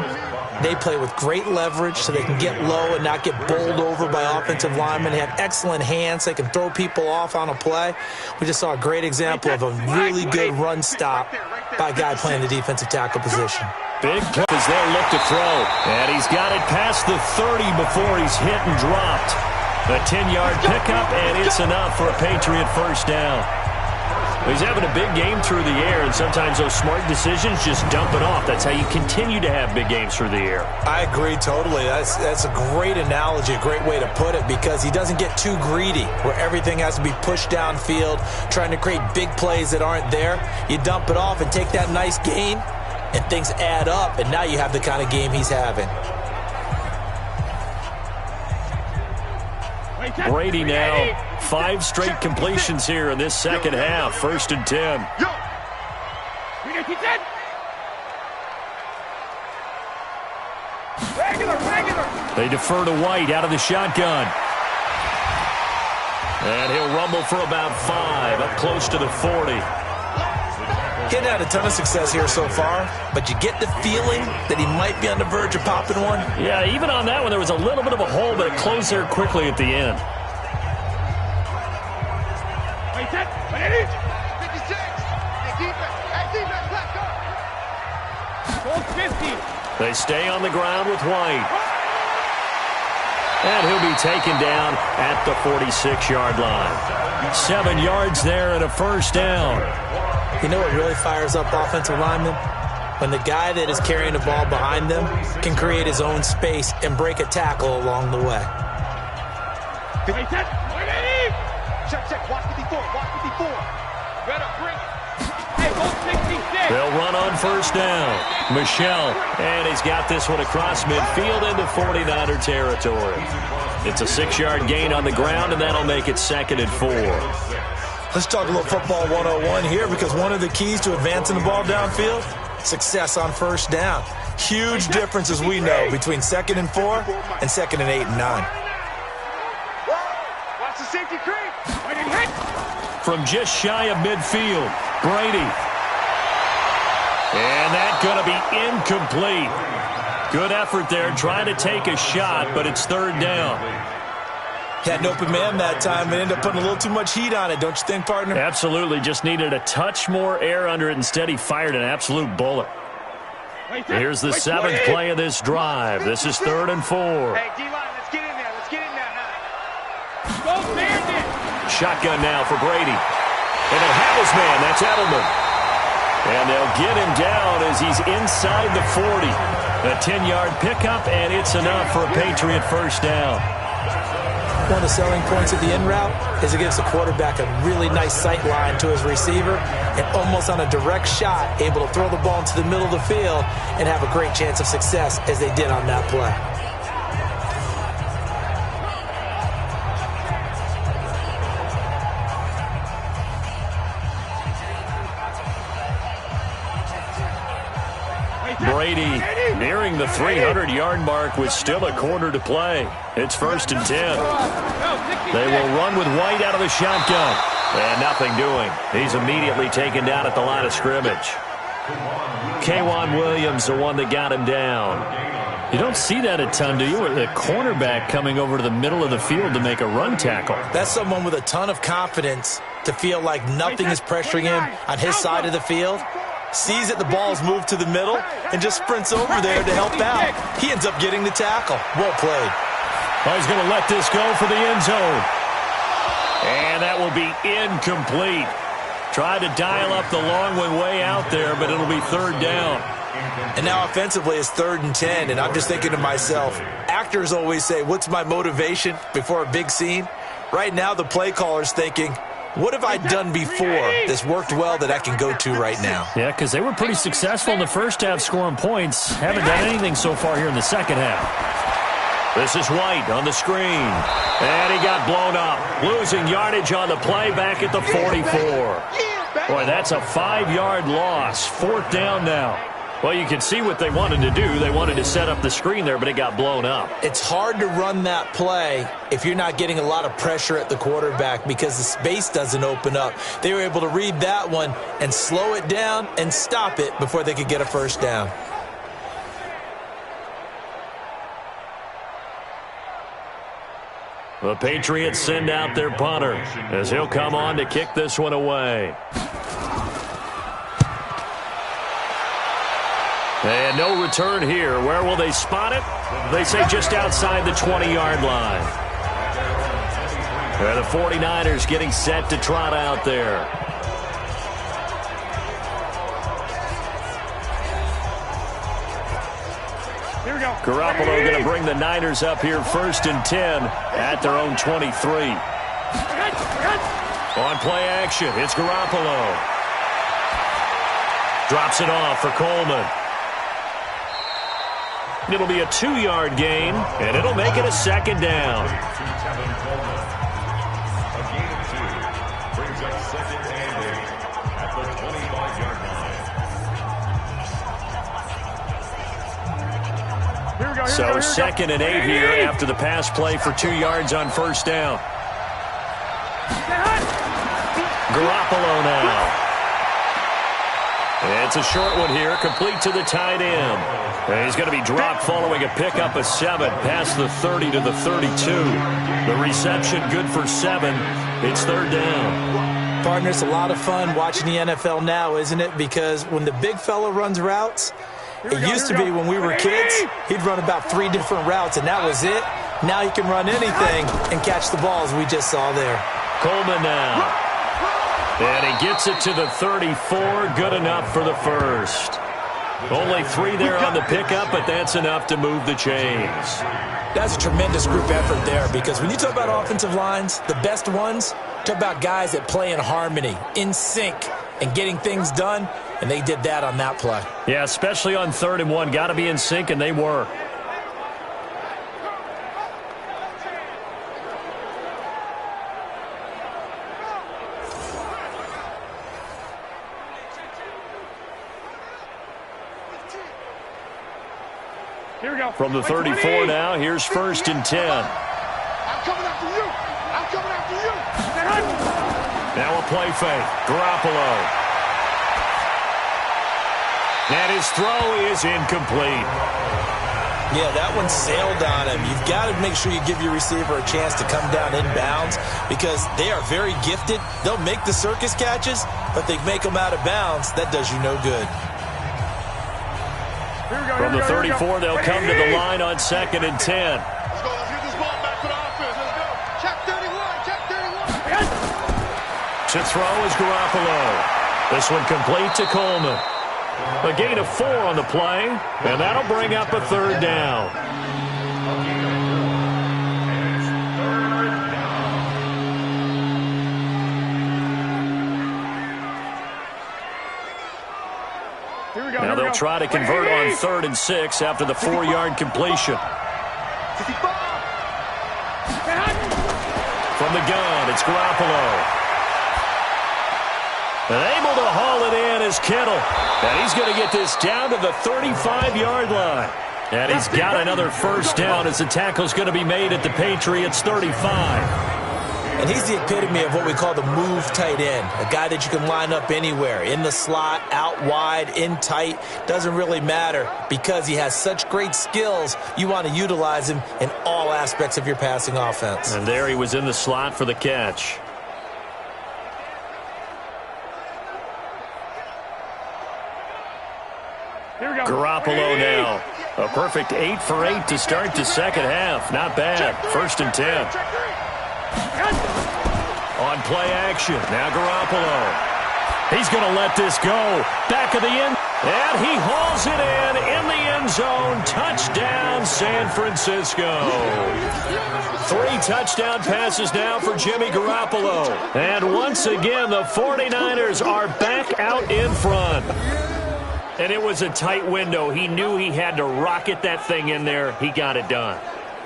they play with great leverage so they can get low and not get bowled over by offensive linemen. They have excellent hands. They can throw people off on a play. We just saw a great example of a really good run stop by a guy playing the defensive tackle position. Big play as they look to throw. And he's got it past the 30 before he's hit and dropped. A 10-yard pickup, and it's enough for a Patriot first down. He's having a big game through the air, and sometimes those smart decisions just dump it off. That's how you continue to have big games through the air. I agree totally. That's a great analogy, a great way to put it, because he doesn't get too greedy where everything has to be pushed downfield, trying to create big plays that aren't there. You dump it off and take that nice gain, and things add up, and now you have the kind of game he's having. Brady now, 5 straight completions here in this second half. 1st and 10. They defer to White out of the shotgun. And he'll rumble for about 5, up close to the 40. Getting had a ton of success here so far, but you get the feeling that he might be on the verge of popping one. Yeah, even on that one, there was a little bit of a hole, but it closed there quickly at the end. 56. Hey, defense, let's go. They stay on the ground with White. And he'll be taken down at the 46-yard line. 7 yards there and a 1st down. You know what really fires up offensive linemen? When the guy that is carrying the ball behind them can create his own space and break a tackle along the way. Check. Watch 54. Better bring it. Hey, go 66. They'll run on 1st down. Michel, and he's got this one across midfield into 49er territory. It's a 6-yard gain on the ground, and that'll make it 2nd and 4. Let's talk a little football 101 here, because one of the keys to advancing the ball downfield, success on 1st down. Huge difference, as we know, between 2nd and 4 and 2nd and 8 and 9. Watch the safety creep. From just shy of midfield, Brady. And that's going to be incomplete. Good effort there, trying to take a shot, but it's 3rd down. Had an open man that time, but ended up putting a little too much heat on it, don't you think, partner? Absolutely, just needed a touch more air under it. Instead, he fired an absolute bullet. Here's the 7th play of this drive. This is 3rd and 4. Hey, D-line, let's get in there. Let's get in there now. Go Bandit. Shotgun now for Brady. And they'll have his man. That's Edelman. And they'll get him down as he's inside the 40. A 10-yard pickup, and it's enough for a Patriot 1st down. One of the selling points of the in route is it gives the quarterback a really nice sight line to his receiver, and almost on a direct shot, able to throw the ball into the middle of the field and have a great chance of success as they did on that play. Brady nearing the 300-yard mark with still a quarter to play. It's 1st and 10. They will run with White out of the shotgun. And nothing doing. He's immediately taken down at the line of scrimmage. K'Wan Williams, the one that got him down. You don't see that a ton, do you? The cornerback coming over to the middle of the field to make a run tackle. That's someone with a ton of confidence to feel like nothing is pressuring him on his side of the field. Sees that the ball's moved to the middle and just sprints over there to help out. He ends up getting the tackle. Well played. Oh, he's going to let this go for the end zone. And that will be incomplete. Tried to dial up the long one way out there, but it'll be 3rd down. And now offensively it's 3rd and 10, and I'm just thinking to myself, actors always say, what's my motivation before a big scene? Right now the play caller's thinking, what have I done before that's worked well that I can go to right now? Yeah, because they were pretty successful in the 1st half scoring points. Haven't done anything so far here in the 2nd half. This is White on the screen. And he got blown up. Losing yardage on the play back at the 44. Boy, that's a 5-yard loss. 4th down now. Well, you can see what they wanted to do. They wanted to set up the screen there, but it got blown up. It's hard to run that play if you're not getting a lot of pressure at the quarterback because the space doesn't open up. They were able to read that one and slow it down and stop it before they could get a 1st down. The Patriots send out their punter as he'll come on to kick this one away. And no return here. Where will they spot it? They say just outside the 20-yard line. The 49ers getting set to trot out there. Garoppolo going to bring the Niners up here 1st and 10 at their own 23. On play action, it's Garoppolo. Drops it off for Coleman. It'll be a 2-yard gain, and it'll make it a 2nd down. A gain of 2 brings up 2nd and 8 at the 25-yard line. So 2nd and 8 here after the pass play for 2 yards on 1st down. Garoppolo now. It's a short one here, complete to the tight end. And he's going to be dropped following a pickup of 7 past the 30 to the 32. The reception good for 7. It's 3rd down. Partner, it's a lot of fun watching the NFL now, isn't it? Because when the big fella runs routes, it used to be when we were kids, he'd run about 3 different routes, and that was it. Now he can run anything and catch the balls we just saw there. Coleman now. And he gets it to the 34. Good enough for the first. Only 3 there on the pickup, but that's enough to move the chains. That's a tremendous group effort there, because when you talk about offensive lines, the best ones, talk about guys that play in harmony, in sync, and getting things done, and they did that on that play. Yeah, especially on 3rd and 1. Got to be in sync, and they were. Here we go. From the 34 now, here's 1st and 10. I'm coming after you. I'm coming after you. Now a play fake. Garoppolo. And his throw is incomplete. Yeah, that one sailed on him. You've got to make sure you give your receiver a chance to come down inbounds, because they are very gifted. They'll make the circus catches, but they make them out of bounds. That does you no good. From the 34, they'll come to the line on 2nd and 10. Let's go. Let's get this ball back for the offense. Let's go. Check 31. Check 31. To throw is Garoppolo. This one complete to Coleman. A gain of 4 on the play, and that'll bring up a 3rd down. Now they'll try to convert on 3rd and 6 after the 4-yard completion. From the gun, it's Garoppolo. And able to haul it in is Kittle. And he's going to get this down to the 35-yard line. And he's got another 1st down as the tackle's going to be made at the Patriots' 35. And he's the epitome of what we call the move tight end, a guy that you can line up anywhere, in the slot, out wide, in tight. Doesn't really matter, because he has such great skills. You want to utilize him in all aspects of your passing offense. And there he was in the slot for the catch. Garoppolo now. A perfect 8 for 8 to start the 2nd half. Not bad. 1st and 10. On play action. Now Garoppolo. He's going to let this go. Back of the end. And he hauls it in the end zone. Touchdown, San Francisco. 3 touchdown passes now for Jimmy Garoppolo. And once again, the 49ers are back out in front. And it was a tight window. He knew he had to rocket that thing in there. He got it done.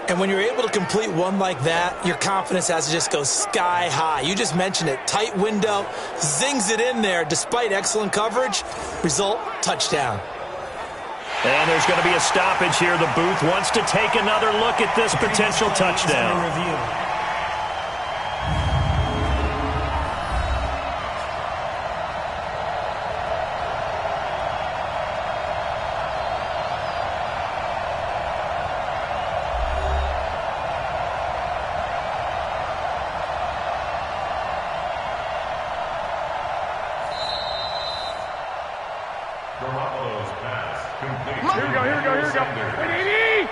And when you're able to complete one like that, your confidence has to just go sky high. You just mentioned it. Tight window, zings it in there despite excellent coverage. Result, touchdown. And there's going to be a stoppage here. The booth wants to take another look at this potential touchdown. Garoppolo's pass complete. Here we go.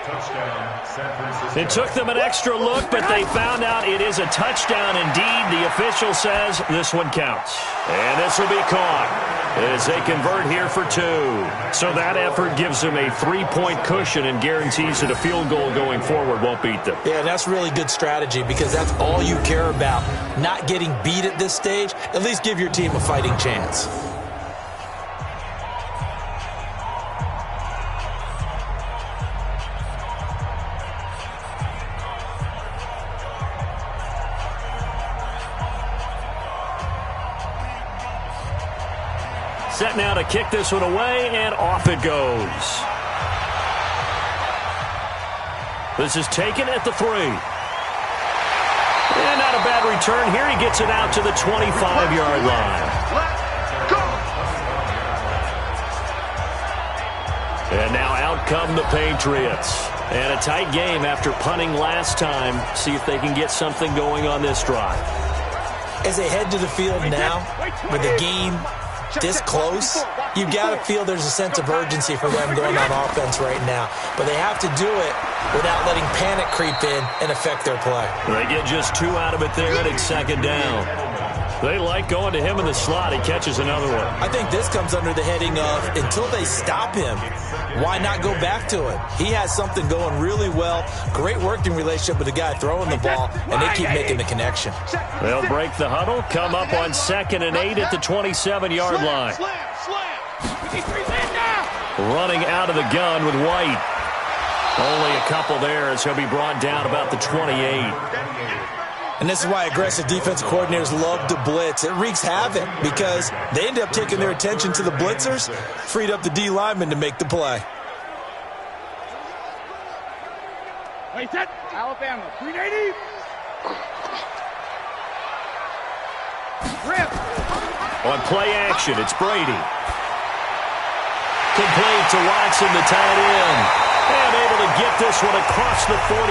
Touchdown, San Francisco. It took them an extra look, but they found out it is a touchdown indeed. The official says this one counts. And this will be caught as they convert here for 2. So that effort gives them a 3-point cushion and guarantees that a field goal going forward won't beat them. Yeah, that's really good strategy because that's all you care about. Not getting beat at this stage. At least give your team a fighting chance. Set now to kick this one away, and off it goes. This is taken at the 3. And not a bad return here. He gets it out to the 25-yard line. And now out come the Patriots. And a tight game after punting last time. See if they can get something going on this drive. As they head to the field now, with the game this close, you got to feel there's a sense of urgency for them going on offense right now. But they have to do it without letting panic creep in and affect their play. They get just 2 out of it there, and it's 2nd down. They like going to him in the slot. He catches another one. I think this comes under the heading of until they stop him, why not go back to it? He has something going really well. Great working relationship with the guy throwing the ball, and they keep making the connection. They'll break the huddle, come up on 2nd and 8 at the 27-yard line. Running out of the gun with White. Only a couple there as he'll be brought down about the 28. And this is why aggressive defensive coordinators love to blitz. It wreaks havoc because they end up taking their attention to the blitzers, freed up the D lineman to make the play. Wait, set. Alabama, 380. Rip. On play action, it's Brady. Complete to Watson, the tight end. And able to get this one across the 45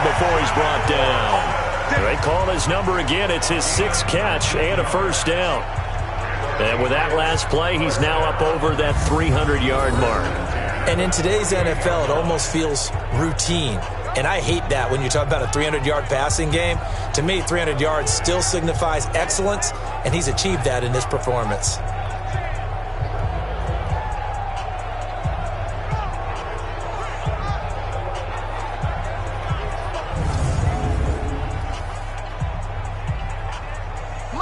before he's brought down. They call his number again. It's his 6th catch and a 1st down. And with that last play, he's now up over that 300-yard mark. And in today's NFL, it almost feels routine. And I hate that when you talk about a 300-yard passing game. To me, 300 yards still signifies excellence, and he's achieved that in this performance.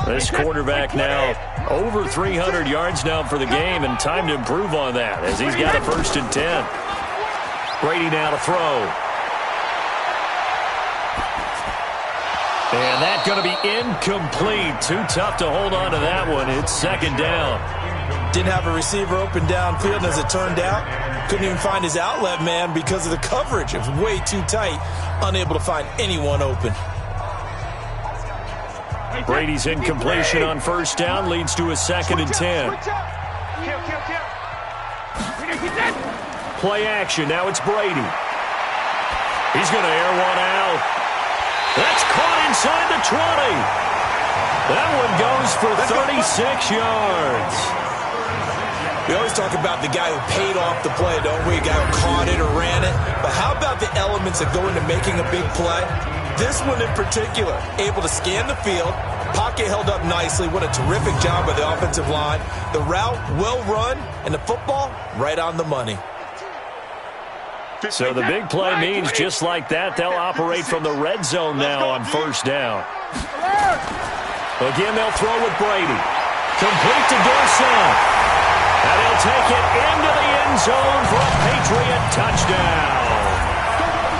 This quarterback now over 300 yards now for the game, and time to improve on that as he's got a 1st and 10. Brady now to throw. And that's going to be incomplete. Too tough to hold on to that one. It's 2nd down. Didn't have a receiver open downfield, and as it turned out, couldn't even find his outlet man because of the coverage. It was way too tight, unable to find anyone open. Brady's incompletion on 1st down leads to a 2nd and 10. Play action. Now it's Brady. He's going to air one out. That's caught inside the 20. That one goes for 36 yards. We always talk about the guy who paid off the play, don't we? A guy who caught it or ran it. But how about the elements that go into making a big play? This one in particular, able to scan the field, pocket held up nicely. What a terrific job by the offensive line. The route well run, and the football right on the money. So the big play means just like that, they'll operate from the red zone now on 1st down. Again, they'll throw with Brady. Complete to Dorsett. And he'll take it into the end zone for a Patriot touchdown.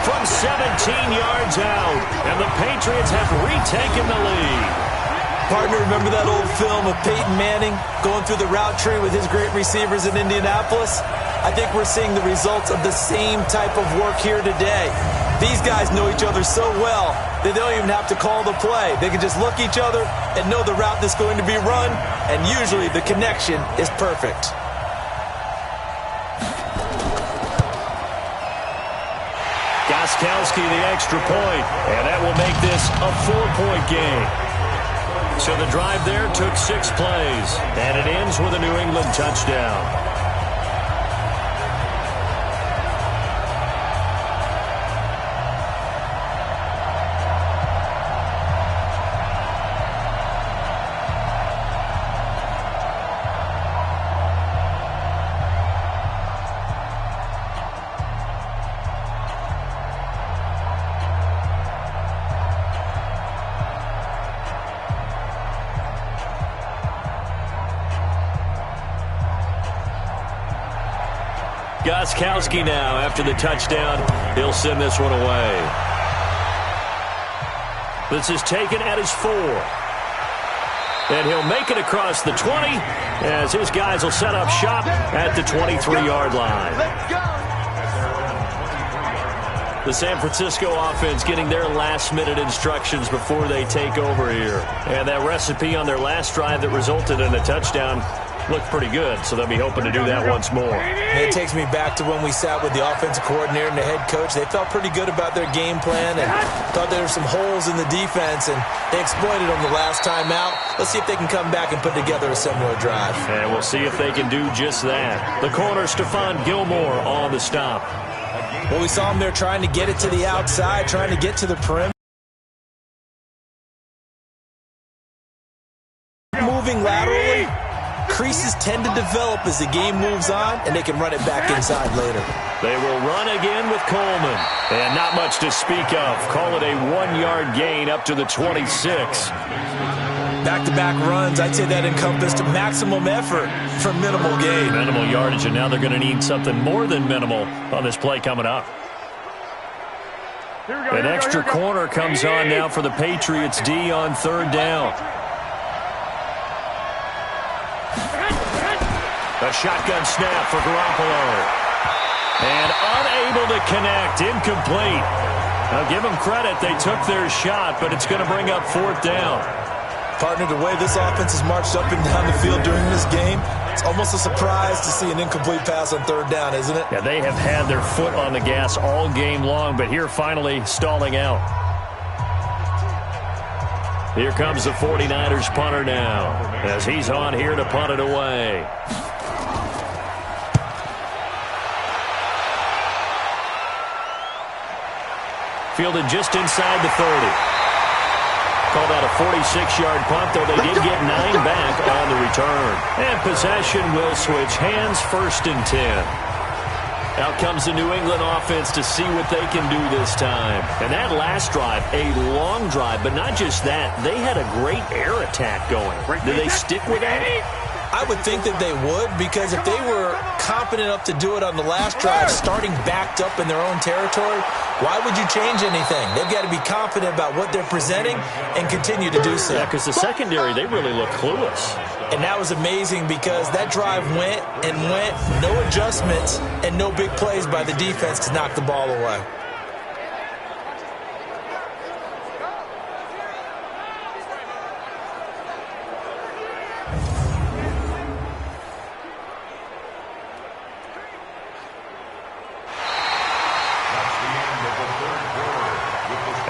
From 17 yards out, and the Patriots have retaken the lead. Partner, remember that old film of Peyton Manning going through the route tree with his great receivers in Indianapolis? I think we're seeing the results of the same type of work here today. These guys know each other so well that they don't even have to call the play. They can just look each other and know the route that's going to be run, and usually the connection is perfect. Gostkowski the extra point, and that will make this a 4-point game. So the drive there took 6 plays, and it ends with a New England touchdown. Gostkowski now after the touchdown. He'll send this one away. This is taken at his 4. And he'll make it across the 20 as his guys will set up shop at the 23-yard line. The San Francisco offense getting their last-minute instructions before they take over here. And that recipe on their last drive that resulted in a touchdown looked pretty good, so they'll be hoping to do that once more. And it takes me back to when we sat with the offensive coordinator and the head coach. They felt pretty good about their game plan and thought there were some holes in the defense, and they exploited them the last time out. Let's see if they can come back and put together a similar drive. And we'll see if they can do just that. The corner, Stephon Gilmore, on the stop. Well, we saw him there trying to get it to the outside, trying to get to the perimeter. Moving laterally. Creases tend to develop as the game moves on, and they can run it back inside later. They will run again with Coleman. And not much to speak of. Call it a 1-yard gain up to the 26. Back-to-back runs, I'd say that encompassed maximum effort for minimal gain. Minimal yardage, and now they're going to need something more than minimal on this play coming up. An extra corner comes on now for the Patriots D on 3rd down. A shotgun snap for Garoppolo. And unable to connect. Incomplete. Now give them credit. They took their shot, but it's going to bring up 4th down. Partner, the way this offense has marched up and down the field during this game, it's almost a surprise to see an incomplete pass on 3rd down, isn't it? Yeah, they have had their foot on the gas all game long, but here finally stalling out. Here comes the 49ers punter now as he's on here to punt it away. Fielded just inside the 30. Called out a 46-yard punt, though they did get 9 back on the return. And possession will switch hands, 1st and 10. Out comes the New England offense to see what they can do this time. And that last drive, a long drive, but not just that. They had a great air attack going. Did they stick with that? I would think that they would, because if they were competent enough to do it on the last drive, starting backed up in their own territory, why would you change anything? They've got to be confident about what they're presenting and continue to do so. Yeah, because the secondary, they really look clueless. And that was amazing because that drive went and went, no adjustments and no big plays by the defense to knock the ball away.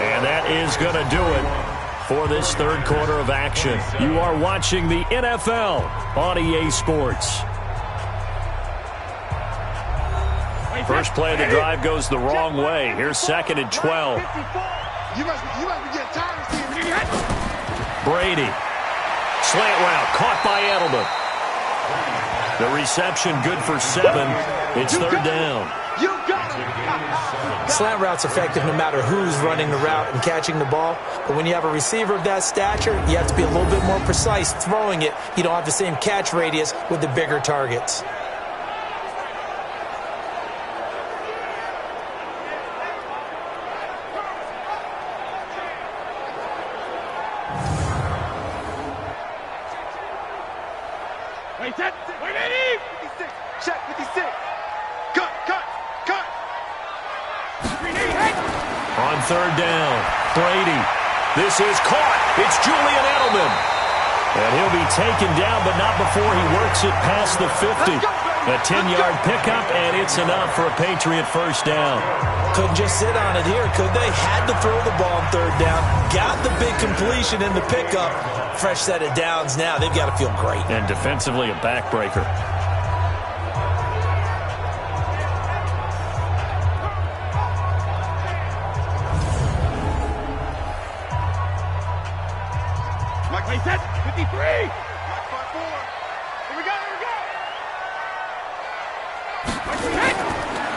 And that is going to do it for this 3rd quarter of action. You are watching the NFL on EA Sports. First play of the drive goes the wrong way. Here's 2nd and 12. You must be getting tired of seeing me. Brady. Slant route caught by Edelman. The reception good for 7. It's 3rd down. You got it. Slant route's effective no matter who's running the route and catching the ball. But when you have a receiver of that stature, you have to be a little bit more precise throwing it. You don't have the same catch radius with the bigger targets. Wait, set. Wait, Eddie. 56. Check, 56. Cut. On 3rd down, Brady. This is caught. It's Julian Edelman. And he'll be taken down, but not before he works it past the 50. A 10-yard pickup, and it's enough for a Patriot 1st down. Couldn't just sit on it here, could they? Had to throw the ball on 3rd down. Got the big completion in the pickup. Fresh set of downs now. They've got to feel great. And defensively, a backbreaker. Wait, set. 53. Here we go.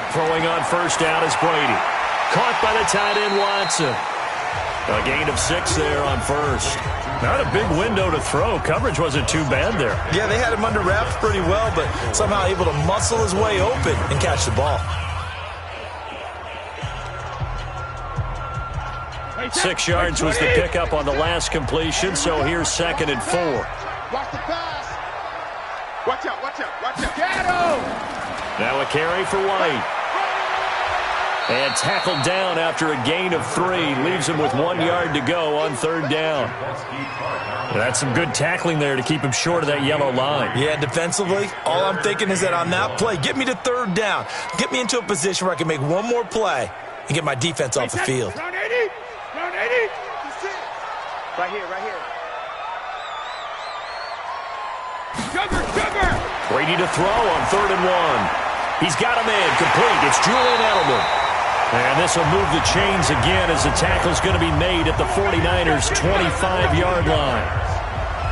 Throwing on 1st down is Brady. Caught by the tight end Watson. A gain of 6 there on 1st. Not a big window to throw. Coverage wasn't too bad there. Yeah, they had him under wraps pretty well, but somehow able to muscle his way open and catch the ball. 6 yards was the pickup on the last completion, so here's 2nd and 4. Watch the pass. Watch out, watch out, watch out. Shadow. Now a carry for White. And tackled down after a gain of 3. Leaves him with 1 yard to go on 3rd down. That's some good tackling there to keep him short of that yellow line. Yeah, defensively, all I'm thinking is that on that play, get me to 3rd down. Get me into a position where I can make one more play and get my defense off the field. Round 80. Round 80. Right here, right here. Sugar. Brady to throw on 3rd and 1. He's got him in. Complete. It's Julian Edelman. And this will move the chains again as the tackle's going to be made at the 49ers' 25-yard line.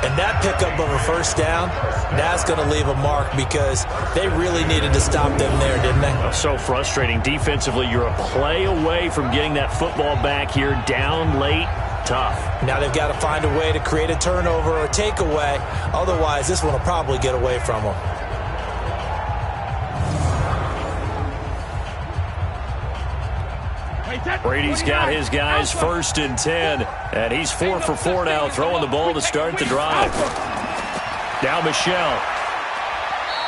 And that pickup of a 1st down, that's going to leave a mark because they really needed to stop them there, didn't they? So frustrating. Defensively, you're a play away from getting that football back here down late. Tough. Now they've got to find a way to create a turnover or takeaway. Otherwise, this one will probably get away from them. Brady's got his guys 1st and 10, and he's 4 for 4 now, throwing the ball to start the drive. Now Michelle.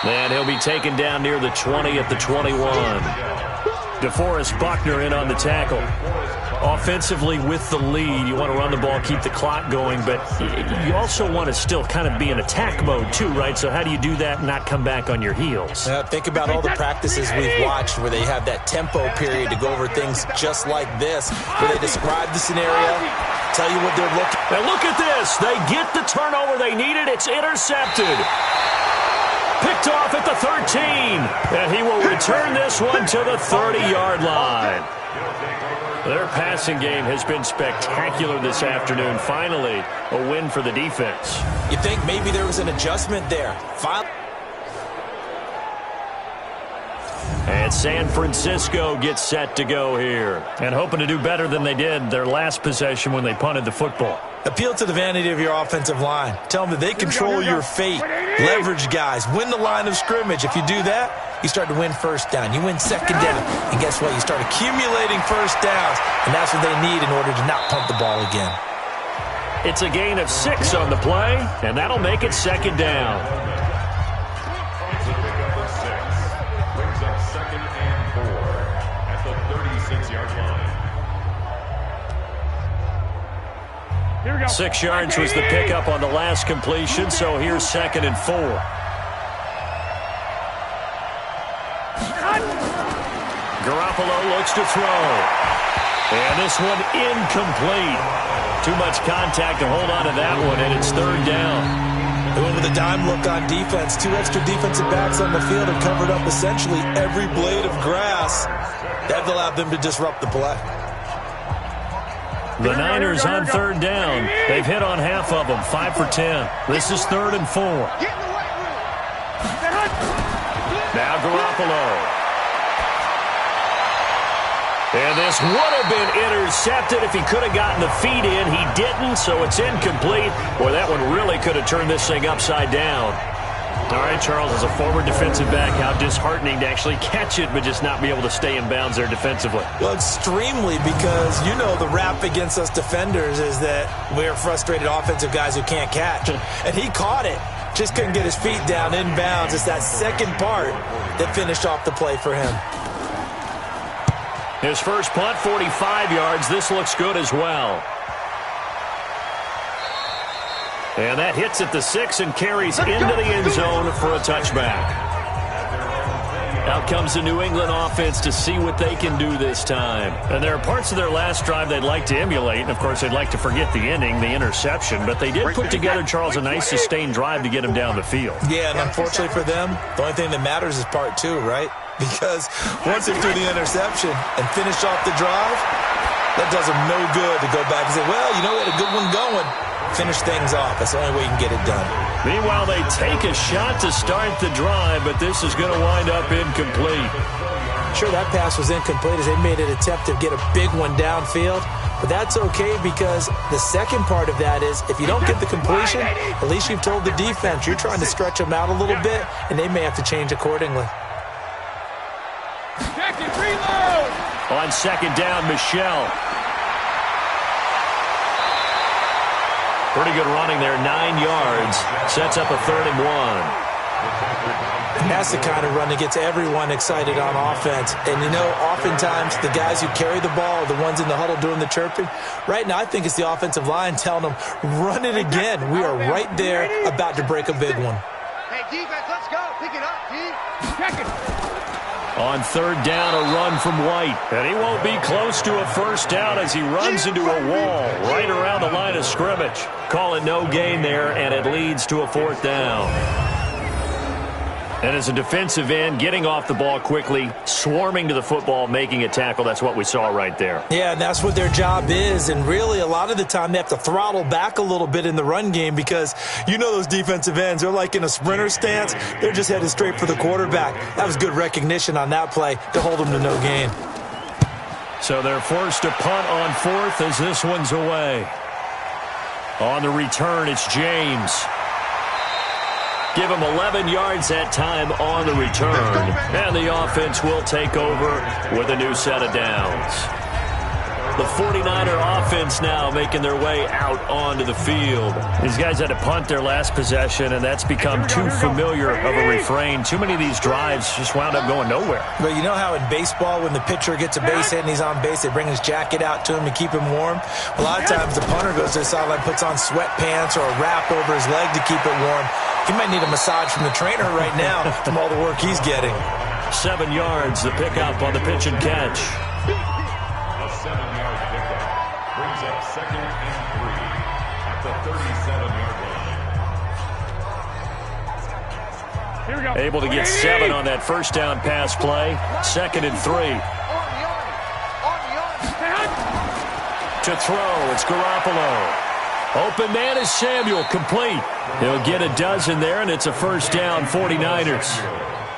And he'll be taken down near the 20 at the 21. DeForest Buckner in on the tackle. Offensively with the lead, you want to run the ball, keep the clock going, but you also want to still kind of be in attack mode too, right? So how do you do that and not come back on your heels? Think about all the practices we've watched where they have that tempo period to go over things just like this, where they describe the scenario, tell you what they're looking. Now look at this. They get the turnover they needed. It's intercepted. Picked off at the 13. And he will return this one to the 30-yard line. Their passing game has been spectacular this afternoon. Finally, a win for the defense. You think maybe there was an adjustment there. And San Francisco gets set to go here. And hoping to do better than they did their last possession when they punted the football. Appeal to the vanity of your offensive line. Tell them that they control your fate. Leverage guys. Win the line of scrimmage. If you do that, you start to win 1st down. You win 2nd down. And guess what? You start accumulating 1st downs. And that's what they need in order to not punt the ball again. It's a gain of 6 on the play, and that'll make it 2nd down. It's a pickup of 6. Brings up 2nd and 4 at the 36-yard line. 6 yards was the pickup on the last completion, so here's 2nd and 4. Garoppolo looks to throw. And this one incomplete. Too much contact to hold on to that one, and it's 3rd down. They went with a dime look on defense. 2 extra defensive backs on the field have covered up essentially every blade of grass. That allowed them to disrupt the play. The Niners on 3rd down. They've hit on half of them, 5 for 10. This is 3rd and 4. Now Garoppolo. And this would have been intercepted if he could have gotten the feet in. He didn't, so it's incomplete. Boy, that one really could have turned this thing upside down. All right, Charles, as a forward defensive back, how disheartening to actually catch it but just not be able to stay in bounds there defensively. Well, extremely, because you know the rap against us defenders is that we're frustrated offensive guys who can't catch. And he caught it. Just couldn't get his feet down in bounds. It's that second part that finished off the play for him. His first punt, 45 yards. This looks good as well. And that hits at the 6 and carries into the end zone for a touchback. Out comes the New England offense to see what they can do this time. And there are parts of their last drive they'd like to emulate. And, of course, they'd like to forget the ending, the interception. But they did put together, Charles, a nice sustained drive to get him down the field. Yeah, and unfortunately for them, the only thing that matters is part 2, right? Because once they threw the interception and finished off the drive, that does them no good to go back and say, well, you know, we had a good one going. Finish things off. That's the only way you can get it done. Meanwhile, they take a shot to start the drive, but this is going to wind up incomplete. Sure, that pass was incomplete as they made an attempt to get a big one downfield, But that's okay because the second part of that is if you don't get the completion, at least you've told the defense you're trying to stretch them out a little bit, and they may have to change accordingly. On second down, Michelle. Pretty good running there, 9 yards. Sets up a 3rd and 1. And that's the kind of run that gets everyone excited on offense. And, you know, oftentimes the guys who carry the ball are the ones in the huddle doing the chirping. Right now, I think it's the offensive line telling them, run it again. We are right there about to break a big one. Hey, defense, let's go. Pick it up, D. Check it. On 3rd down, a run from White. And he won't be close to a 1st down as he runs into a wall right around the line of scrimmage. Call it no gain there, and it leads to a 4th down. And as a defensive end, getting off the ball quickly, swarming to the football, making a tackle, that's what we saw right there. Yeah, and that's what their job is. And really, a lot of the time, they have to throttle back a little bit in the run game because you know those defensive ends, they're like in a sprinter stance. They're just headed straight for the quarterback. That was good recognition on that play to hold them to no gain. So they're forced to punt on 4th as this one's away. On the return, it's James. Give him 11 yards that time on the return. And the offense will take over with a new set of downs. The 49er offense now making their way out onto the field. These guys had to punt their last possession, and that's become too familiar of a refrain. Too many of these drives just wound up going nowhere. But you know how in baseball, when the pitcher gets a base hit and he's on base, they bring his jacket out to him to keep him warm? A lot of times the punter goes to the sideline, puts on sweatpants or a wrap over his leg to keep it warm. He might need a massage from the trainer right now from all the work he's getting. 7 yards, the pickup on the pitch and catch. A 7-yard pickup brings up 2nd and 3 at the 37-yard line. Here we go. Able to get 7 on that 1st down pass play. 2nd and 3. To throw, it's Garoppolo. Open man is Samuel, complete. He'll get a dozen there, and it's a 1st down, 49ers.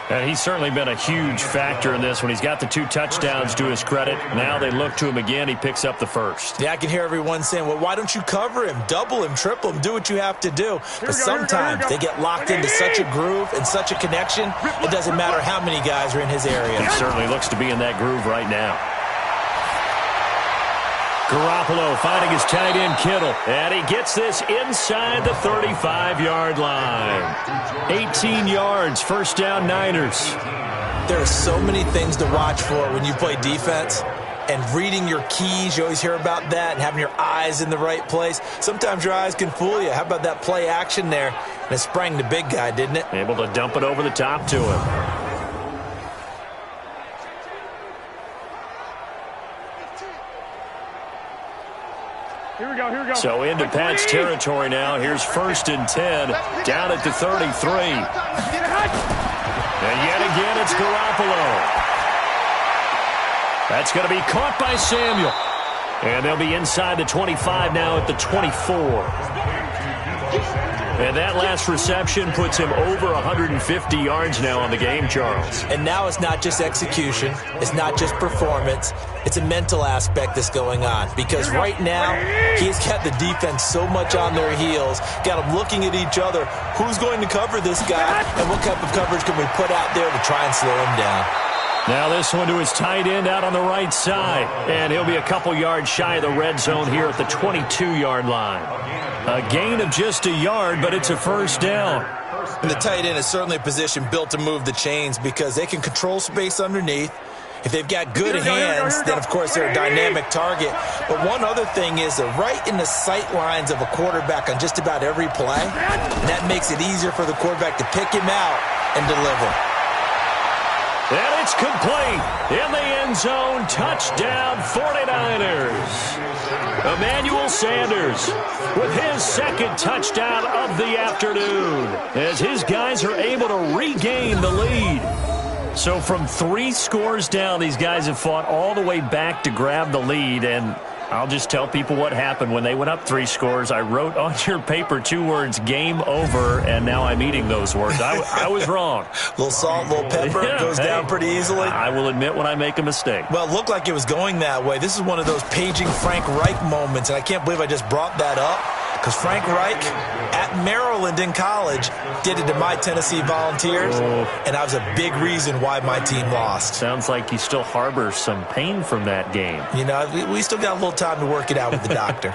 And he's certainly been a huge factor in this when he's got the 2 touchdowns to his credit. Now they look to him again. He picks up the 1st. Yeah, I can hear everyone saying, well, why don't you cover him, double him, triple him, do what you have to do. But sometimes they get locked into such a groove and such a connection, it doesn't matter how many guys are in his area. He certainly looks to be in that groove right now. Garoppolo finding his tight end Kittle, and he gets this inside the 35-yard line. 18 yards, 1st down Niners. There are so many things to watch for when you play defense, and reading your keys, you always hear about that, and having your eyes in the right place. Sometimes your eyes can fool you. How about that play action there? And it sprang the big guy, didn't it? Able to dump it over the top to him. Here we go. So into Pat's territory now. Here's 1st and 10, down at the 33. And yet again, it's Garoppolo. That's going to be caught by Samuel. And they'll be inside the 25 now at the 24. And that last reception puts him over 150 yards now on the game, Charles. And now it's not just execution. It's not just performance. It's a mental aspect that's going on. Because right now, he's got the defense so much on their heels, got them looking at each other. Who's going to cover this guy? And what type of coverage can we put out there to try and slow him down? Now this one to his tight end out on the right side. And he'll be a couple yards shy of the red zone here at the 22-yard line. A gain of just a yard, but it's a 1st down. And the tight end is certainly a position built to move the chains because they can control space underneath. If they've got good hands, then, of course, they're a dynamic target. But one other thing is they're right in the sight lines of a quarterback on just about every play. And that makes it easier for the quarterback to pick him out and deliver. And it's complete. In the end zone, touchdown 49ers. Emmanuel Sanders with his 2nd touchdown of the afternoon as his guys are able to regain the lead. So from 3 scores down, these guys have fought all the way back to grab the lead, and I'll just tell people what happened when they went up 3 scores. I wrote on your paper 2 words, game over, and now I'm eating those words. I was wrong. Little salt, little pepper, goes down pretty easily. I will admit when I make a mistake. Well, it looked like it was going that way. This is one of those paging Frank Reich moments, and I can't believe I just brought that up, because Frank Reich at Maryland in college did it to my Tennessee Volunteers, and that was a big reason why my team lost. Sounds like he still harbors some pain from that game. You know, we still got a little time to work it out with the doctor.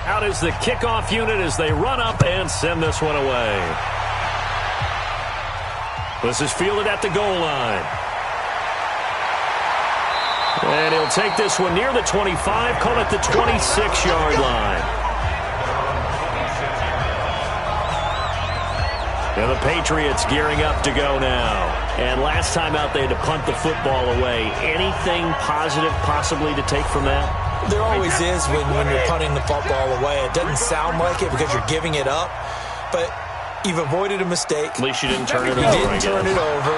Out is the kickoff unit as they run up and send this one away. This is fielded at the goal line. And he'll take this one near the 25, call it the 26-yard line. And the Patriots gearing up to go now. And last time out they had to punt the football away. Anything positive possibly to take from that? There always is when you're punting the football away. It doesn't sound like it because you're giving it up, but you've avoided a mistake. At least you didn't turn it over. You didn't turn it over,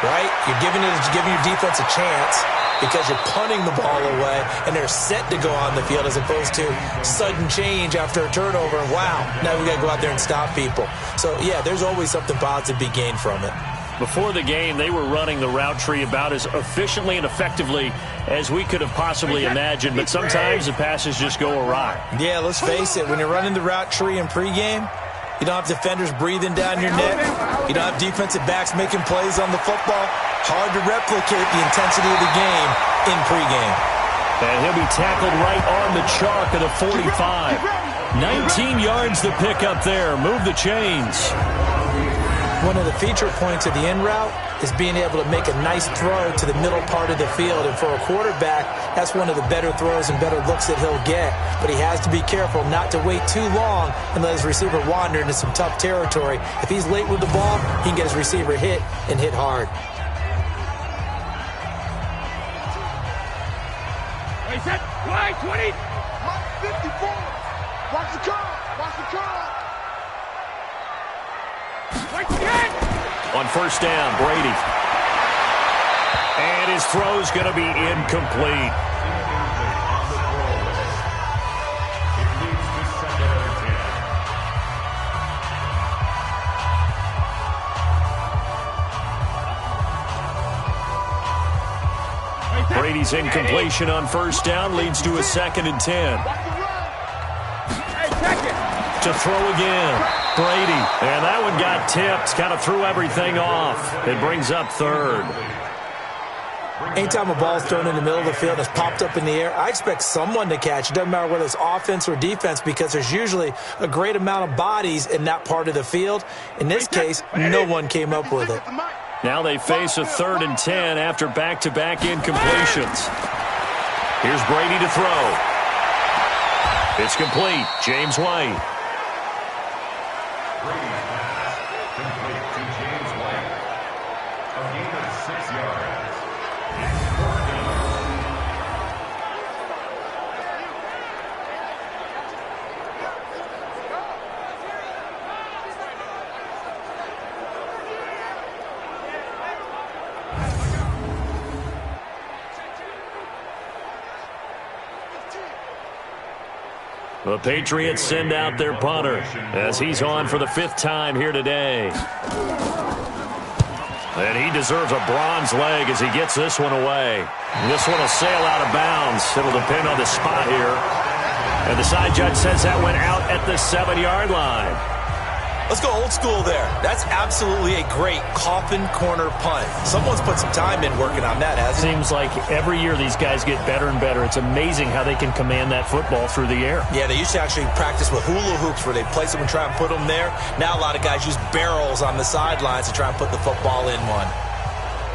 right? You're giving your defense a chance because you're punting the ball away, and they're set to go on the field as opposed to sudden change after a turnover. And wow, now we got to go out there and stop people. So, yeah, there's always something positive to be gained from it. Before the game, they were running the route tree about as efficiently and effectively as we could have possibly imagined, but sometimes the passes just go awry. Yeah, let's face it, when you're running the route tree in pregame, you don't have defenders breathing down your neck. You don't have defensive backs making plays on the football. Hard to replicate the intensity of the game in pregame. And he'll be tackled right on the chalk of the 45. 19 yards to pick up there. Move the chains. One of the feature points of the in route is being able to make a nice throw to the middle part of the field. And for a quarterback, that's one of the better throws and better looks that he'll get. But he has to be careful not to wait too long and let his receiver wander into some tough territory. If he's late with the ball, he can get his receiver hit and hit hard. Wait, set, wide, 20. 54. Watch the curve. Watch the curve. On first down, Brady. And his throw's going to be incomplete. Brady's incompletion on first down leads to a 2nd and 10. To throw again. Brady, and that one got tipped, kind of threw everything off. It brings up 3rd. Anytime a ball's thrown in the middle of the field that's popped up in the air, I expect someone to catch. It doesn't matter whether it's offense or defense because there's usually a great amount of bodies in that part of the field. In this case, no one came up with it. Now they face a 3rd and 10 after back-to-back incompletions. Here's Brady to throw. It's complete. James White. The Patriots send out their punter as he's on for the 5th time here today. And he deserves a bronze leg as he gets this one away. This one will sail out of bounds. It'll depend on the spot here. And the side judge says that went out at the 7-yard line. Let's go old school there. That's absolutely a great coffin corner punt. Someone's put some time in working on that, hasn't it? Seems like every year these guys get better and better. It's amazing how they can command that football through the air. Yeah, they used to actually practice with hula hoops where they place them and try and put them there. Now a lot of guys use barrels on the sidelines to try and put the football in one.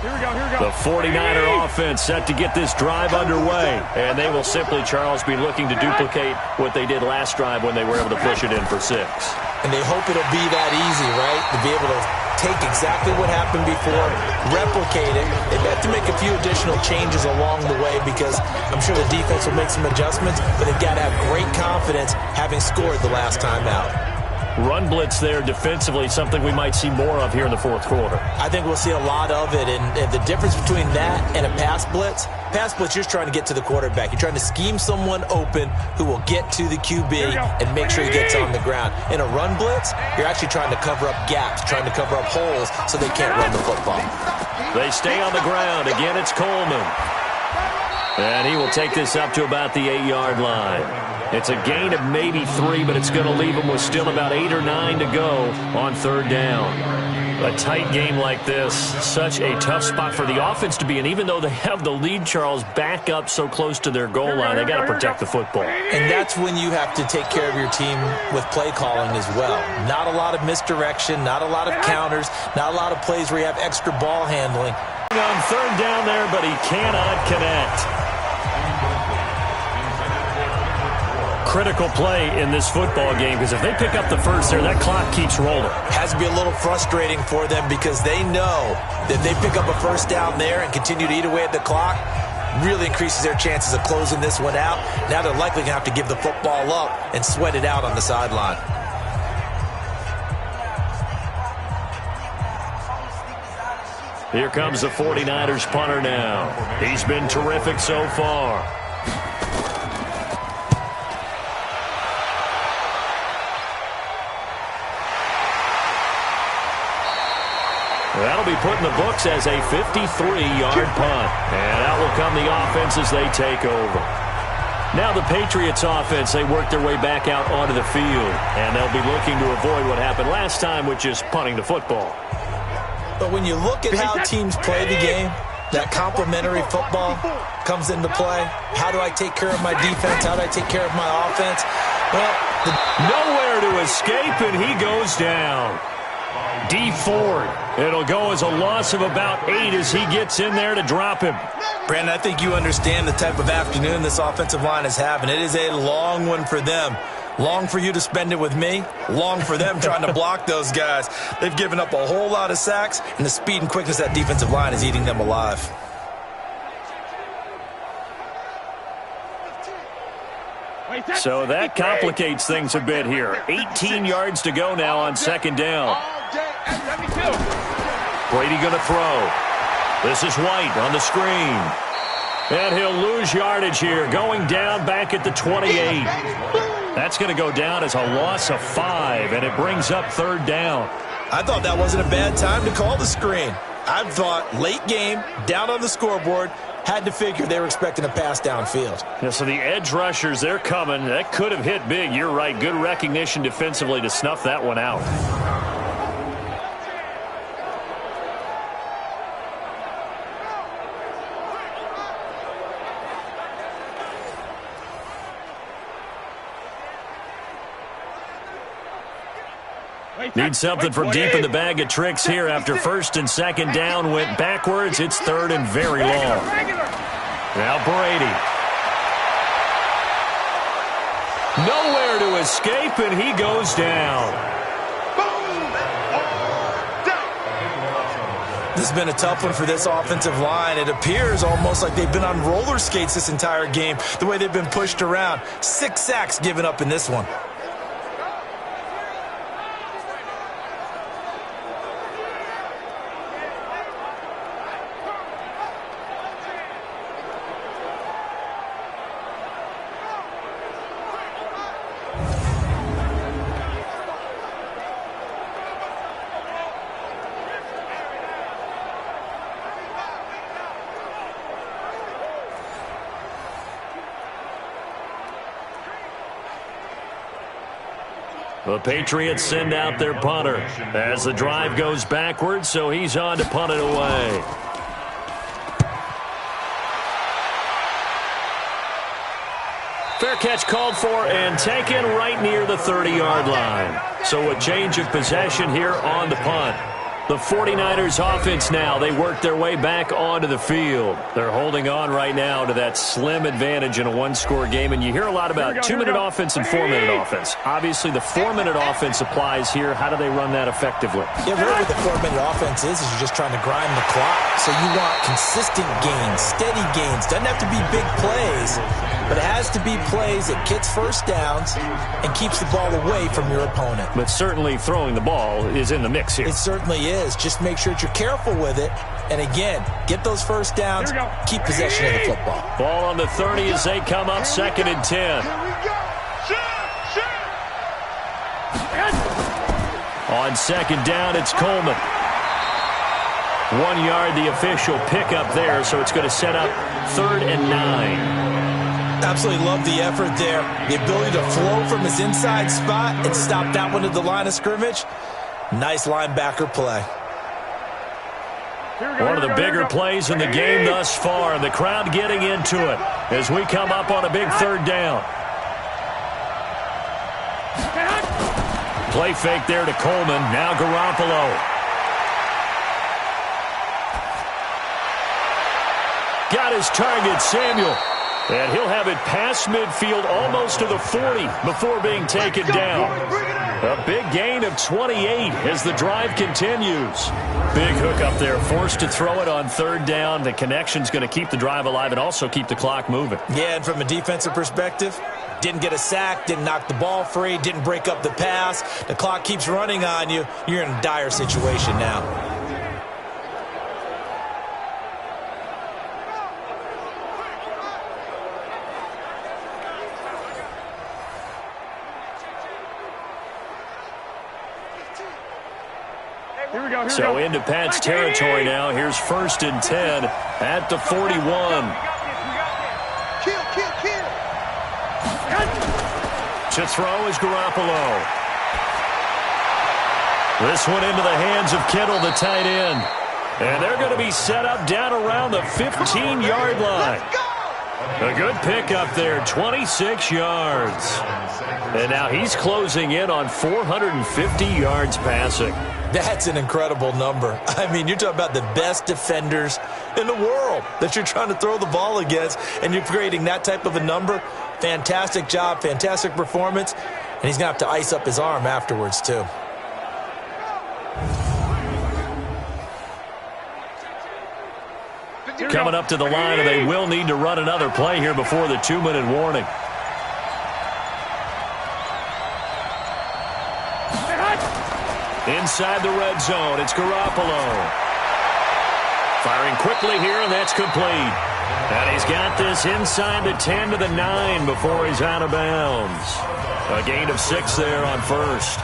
The 49er offense set to get this drive underway. And they will simply, Charles, be looking to duplicate what they did last drive when they were able to push it in for 6. And they hope it'll be that easy, right? To be able to take exactly what happened before, replicate it. They've got to make a few additional changes along the way because I'm sure the defense will make some adjustments, but they've got to have great confidence having scored the last time out. Run blitz there defensively, something we might see more of here in the fourth quarter. I think we'll see a lot of it, and the difference between that and a pass blitz, you're just trying to get to the quarterback. You're trying to scheme someone open who will get to the QB and make sure he gets on the ground. In a run blitz, you're actually trying to cover up gaps, trying to cover up holes so they can't run the football. They stay on the ground. Again, it's Coleman. And he will take this up to about the 8-yard line. It's a gain of maybe 3, but it's going to leave them with still about 8 or 9 to go on third down. A tight game like this, such a tough spot for the offense to be in. Even though they have the lead, Charles, back up so close to their goal line, they got to protect the football. And that's when you have to take care of your team with play calling as well. Not a lot of misdirection, not a lot of counters, not a lot of plays where you have extra ball handling. On third down there, but he cannot connect. Critical play in this football game because if they pick up the first there, that clock keeps rolling. Has to be a little frustrating for them because they know that if they pick up a first down there and continue to eat away at the clock, really increases their chances of closing this one out. Now they're likely going to have to give the football up and sweat it out on the sideline. Here comes the 49ers punter now. He's been terrific so far. That'll be put in the books as a 53-yard punt. And out will come the offense as they take over. Now the Patriots offense, they work their way back out onto the field. And they'll be looking to avoid what happened last time, which is punting the football. But when you look at how teams play the game, that complementary football comes into play. How do I take care of my defense? How do I take care of my offense? Well, nowhere to escape, and he goes down. D Ford. It'll go as a loss of about 8 as he gets in there to drop him. Brandon, I think you understand the type of afternoon this offensive line is having. It is a long one for them. Long for you to spend it with me. Long for them trying to block those guys. They've given up a whole lot of sacks, and the speed and quickness of that defensive line is eating them alive. So that complicates things a bit here. 18 yards to go now on second down. Brady going to throw. This is White on the screen. And he'll lose yardage here, going down back at the 28. That's going to go down as a loss of 5, and it brings up third down. I thought that wasn't a bad time to call the screen. I thought late game, down on the scoreboard, had to figure they were expecting a pass downfield. Yeah, so the edge rushers, they're coming. That could have hit big. You're right. Good recognition defensively to snuff that one out. Need something from deep in the bag of tricks here after first and second down went backwards. It's third and very long. Now Brady. Nowhere to escape, and he goes down. This has been a tough one for this offensive line. It appears almost like they've been on roller skates this entire game, the way they've been pushed around. 6 sacks given up in this one. The Patriots send out their punter as the drive goes backwards, so he's on to punt it away. Fair catch called for and taken right near the 30-yard line. So a change of possession here on the punt. The 49ers offense now, they work their way back onto the field. They're holding on right now to that slim advantage in a one-score game, and you hear a lot about 2-minute offense and 4-minute offense. Obviously, the 4-minute offense applies here. How do they run that effectively? Yeah, really what the 4-minute offense is you're just trying to grind the clock. So you want consistent gains, steady gains. Doesn't have to be big plays, but it has to be plays that gets first downs and keeps the ball away from your opponent. But certainly throwing the ball is in the mix here. It certainly is. Just make sure that you're careful with it. And again, get those first downs, keep possession of the football. Ball on the 30 as they come up 2nd and 10. Here we go. On 2nd down, it's Coleman. 1 yard, the official pickup there, so it's going to set up 3rd and 9. Absolutely love the effort there. The ability to flow from his inside spot and stop that one at the line of scrimmage. Nice linebacker play. One of the bigger plays in the game thus far. The crowd getting into it as we come up on a big 3rd down. Play fake there to Coleman. Now Garoppolo. Got his target, Samuel. And he'll have it past midfield almost to the 40 before being taken down. A big gain of 28 as the drive continues. Big hook up there, forced to throw it on 3rd down. The connection's going to keep the drive alive and also keep the clock moving. Yeah, and from a defensive perspective, didn't get a sack, didn't knock the ball free, didn't break up the pass. The clock keeps running on you. You're in a dire situation now. So into Pat's territory now. Here's 1st and 10 at the 41. To throw is Garoppolo. This one into the hands of Kittle, the tight end. And they're going to be set up down around the 15-yard line. A good pickup there, 26 yards. And now he's closing in on 450 yards passing. That's an incredible number. I mean, you're talking about the best defenders in the world that you're trying to throw the ball against, and you're creating that type of a number. Fantastic job, fantastic performance, and he's going to have to ice up his arm afterwards, too. Coming up to the line, and they will need to run another play here before the 2-minute warning. Inside the red zone, it's Garoppolo. Firing quickly here, and that's complete. And he's got this inside the 10 to the 9 before he's out of bounds. A gain of 6 there on 1st.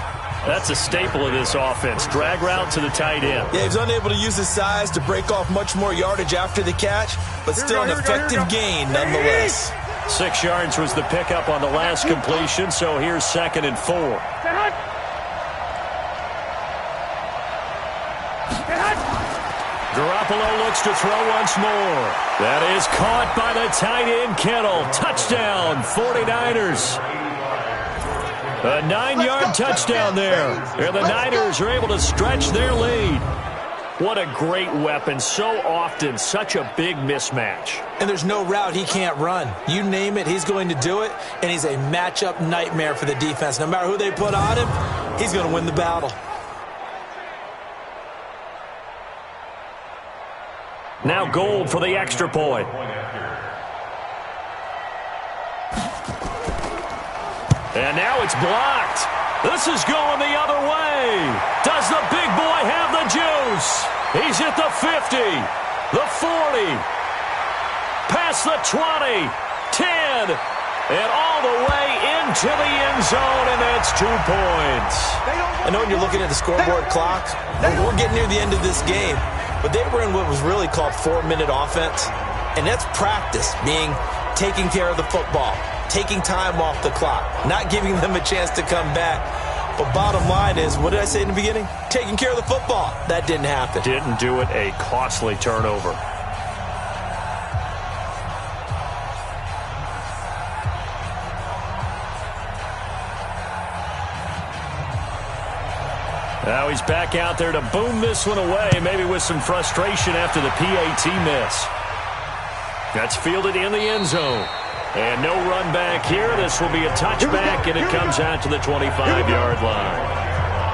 That's a staple of this offense. Drag route to the tight end. Yeah, he's unable to use his size to break off much more yardage after the catch, but still an effective gain nonetheless. 6 yards was the pickup on the last completion, so here's 2nd and 4. Garoppolo looks to throw once more. That is caught by the tight end, Kittle. Touchdown, 49ers. A 9-yard touchdown there. And the Niners are able to stretch their lead. What a great weapon. So often, such a big mismatch. And there's no route he can't run. You name it, he's going to do it. And he's a matchup nightmare for the defense. No matter who they put on him, he's going to win the battle. Now Gold for the extra point. And now it's blocked. This is going the other way. Does the big boy have the juice? He's at the 50, the 40, past the 20, 10, and all the way into the end zone, and that's 2 points. I know when you're looking at the scoreboard clock, we're getting near the end of this game. But they were in what was really called 4-minute offense. And that's practice, being taking care of the football, taking time off the clock, not giving them a chance to come back. But bottom line is, what did I say in the beginning? Taking care of the football. That didn't happen. Didn't do it, a costly turnover. Now he's back out there to boom this one away, maybe with some frustration after the PAT miss. That's fielded in the end zone. And no run back here. This will be a touchback, and it comes out to the 25-yard line.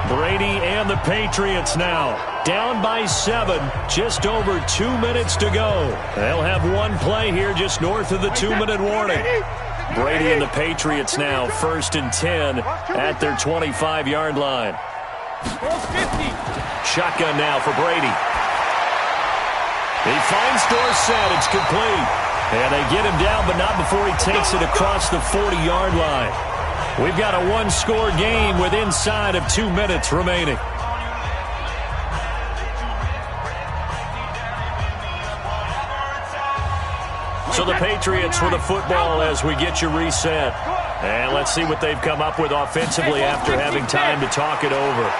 Brady and the Patriots now down by 7, just over 2 minutes to go. They'll have one play here just north of the 2-minute warning. Brady and the Patriots now 1st and 10 at their 25-yard line. Shotgun now for Brady. He finds Dorsett. It's complete. And they get him down, but not before he takes it across the 40-yard line. We've got a one-score game with inside of 2 minutes remaining. So the Patriots with the football as we get you reset. And let's see what they've come up with offensively after having time to talk it over.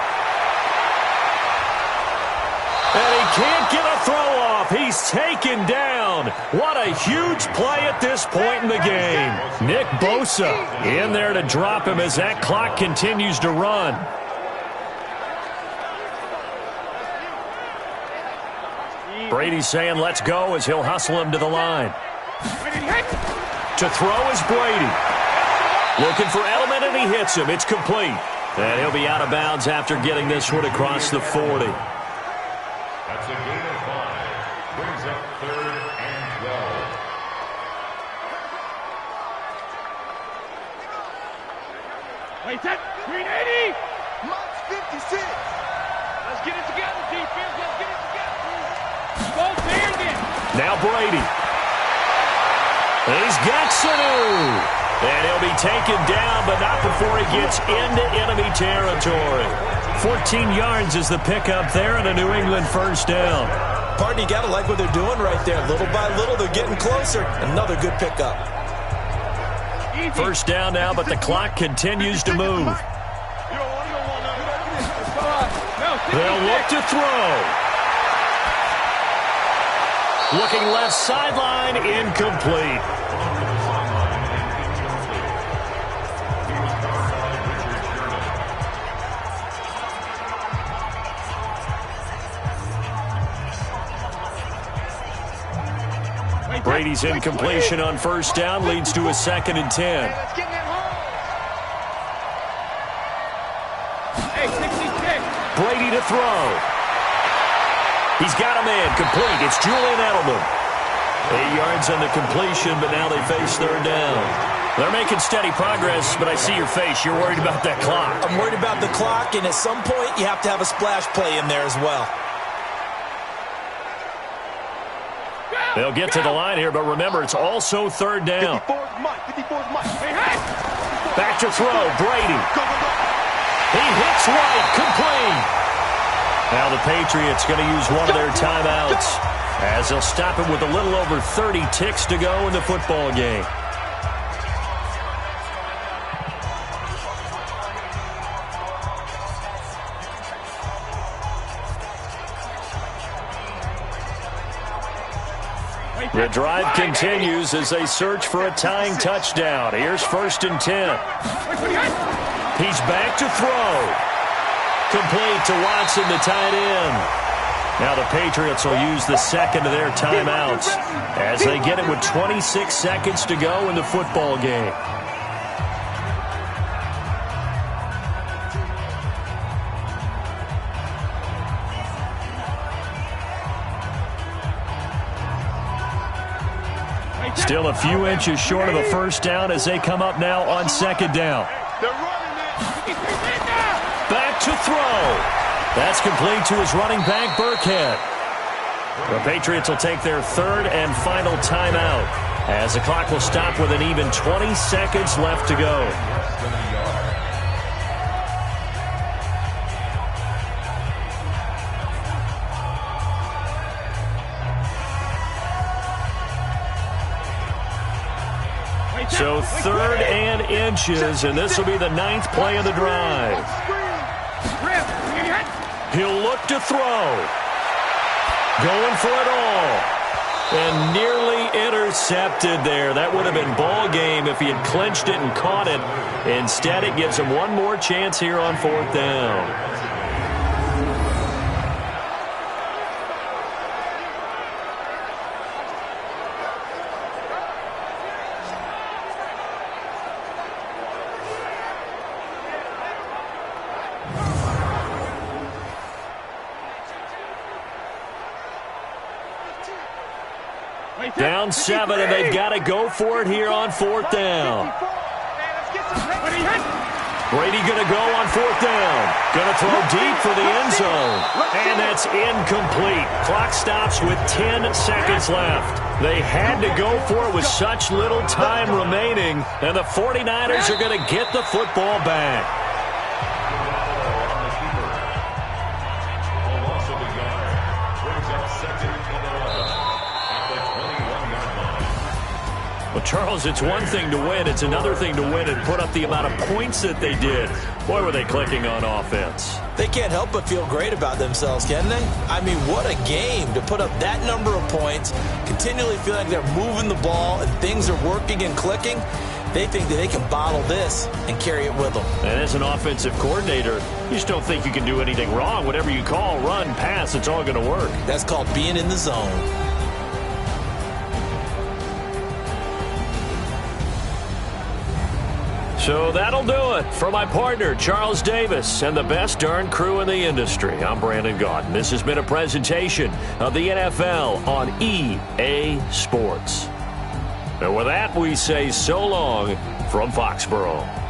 And he can't get a throw off. He's taken down. What a huge play at this point in the game. Nick Bosa in there to drop him as that clock continues to run. Brady's saying let's go as he'll hustle him to the line. To throw is Brady. Looking for Edelman, and he hits him. It's complete. And he'll be out of bounds after getting this one across the 40. That's a gain of 5. Brings up 3rd and 12. Wait, that 380. March 56. Let's get it together, defense. Let's get it together. Go there again. Now Brady. He's got Sanu. And he'll be taken down, but not before he gets into enemy territory. 14 yards is the pickup there, and a New England first down. Partner, you got to like what they're doing right there. Little by little, they're getting closer. Another good pickup. First down now, but the clock continues to move. They'll look to throw. Looking left sideline, incomplete. Brady's incompletion on first down leads to a 2nd and 10. Brady to throw. He's got a man complete. It's Julian Edelman. 8 yards on the completion, but now they face 3rd down. They're making steady progress, but I see your face. You're worried about that clock. I'm worried about the clock, and at some point you have to have a splash play in there as well. They'll get to the line here, but remember, it's also 3rd down. Back to throw, Brady. He hits right, complete. Now the Patriots going to use one of their timeouts as they'll stop him with a little over 30 ticks to go in the football game. The drive continues as they search for a tying touchdown. Here's 1st and 10. He's back to throw. Complete to Watson, the tight end. Now the Patriots will use the 2nd of their timeouts as they get it with 26 seconds to go in the football game. Still a few inches short of a first down as they come up now on 2nd down. Back to throw. That's complete to his running back, Burkhead. The Patriots will take their 3rd and final timeout as the clock will stop with an even 20 seconds left to go. So 3rd and inches, and this will be the 9th play of the drive. He'll look to throw. Going for it all. And nearly intercepted there. That would have been ball game if he had clinched it and caught it. Instead, it gives him one more chance here on 4th down. Down 7, and they've got to go for it here on 4th down. Brady going to go on 4th down. Going to throw deep for the end zone. And that's incomplete. Clock stops with 10 seconds left. They had to go for it with such little time remaining. And the 49ers are going to get the football back. Well, Charles, it's one thing to win. It's another thing to win and put up the amount of points that they did. Boy, were they clicking on offense. They can't help but feel great about themselves, can they? I mean, what a game to put up that number of points, continually feel like they're moving the ball and things are working and clicking. They think that they can bottle this and carry it with them. And as an offensive coordinator, you just don't think you can do anything wrong. Whatever you call, run, pass, it's all going to work. That's called being in the zone. So that'll do it for my partner, Charles Davis, and the best darn crew in the industry. I'm Brandon Gaudin. This has been a presentation of the NFL on EA Sports. And with that, we say so long from Foxborough.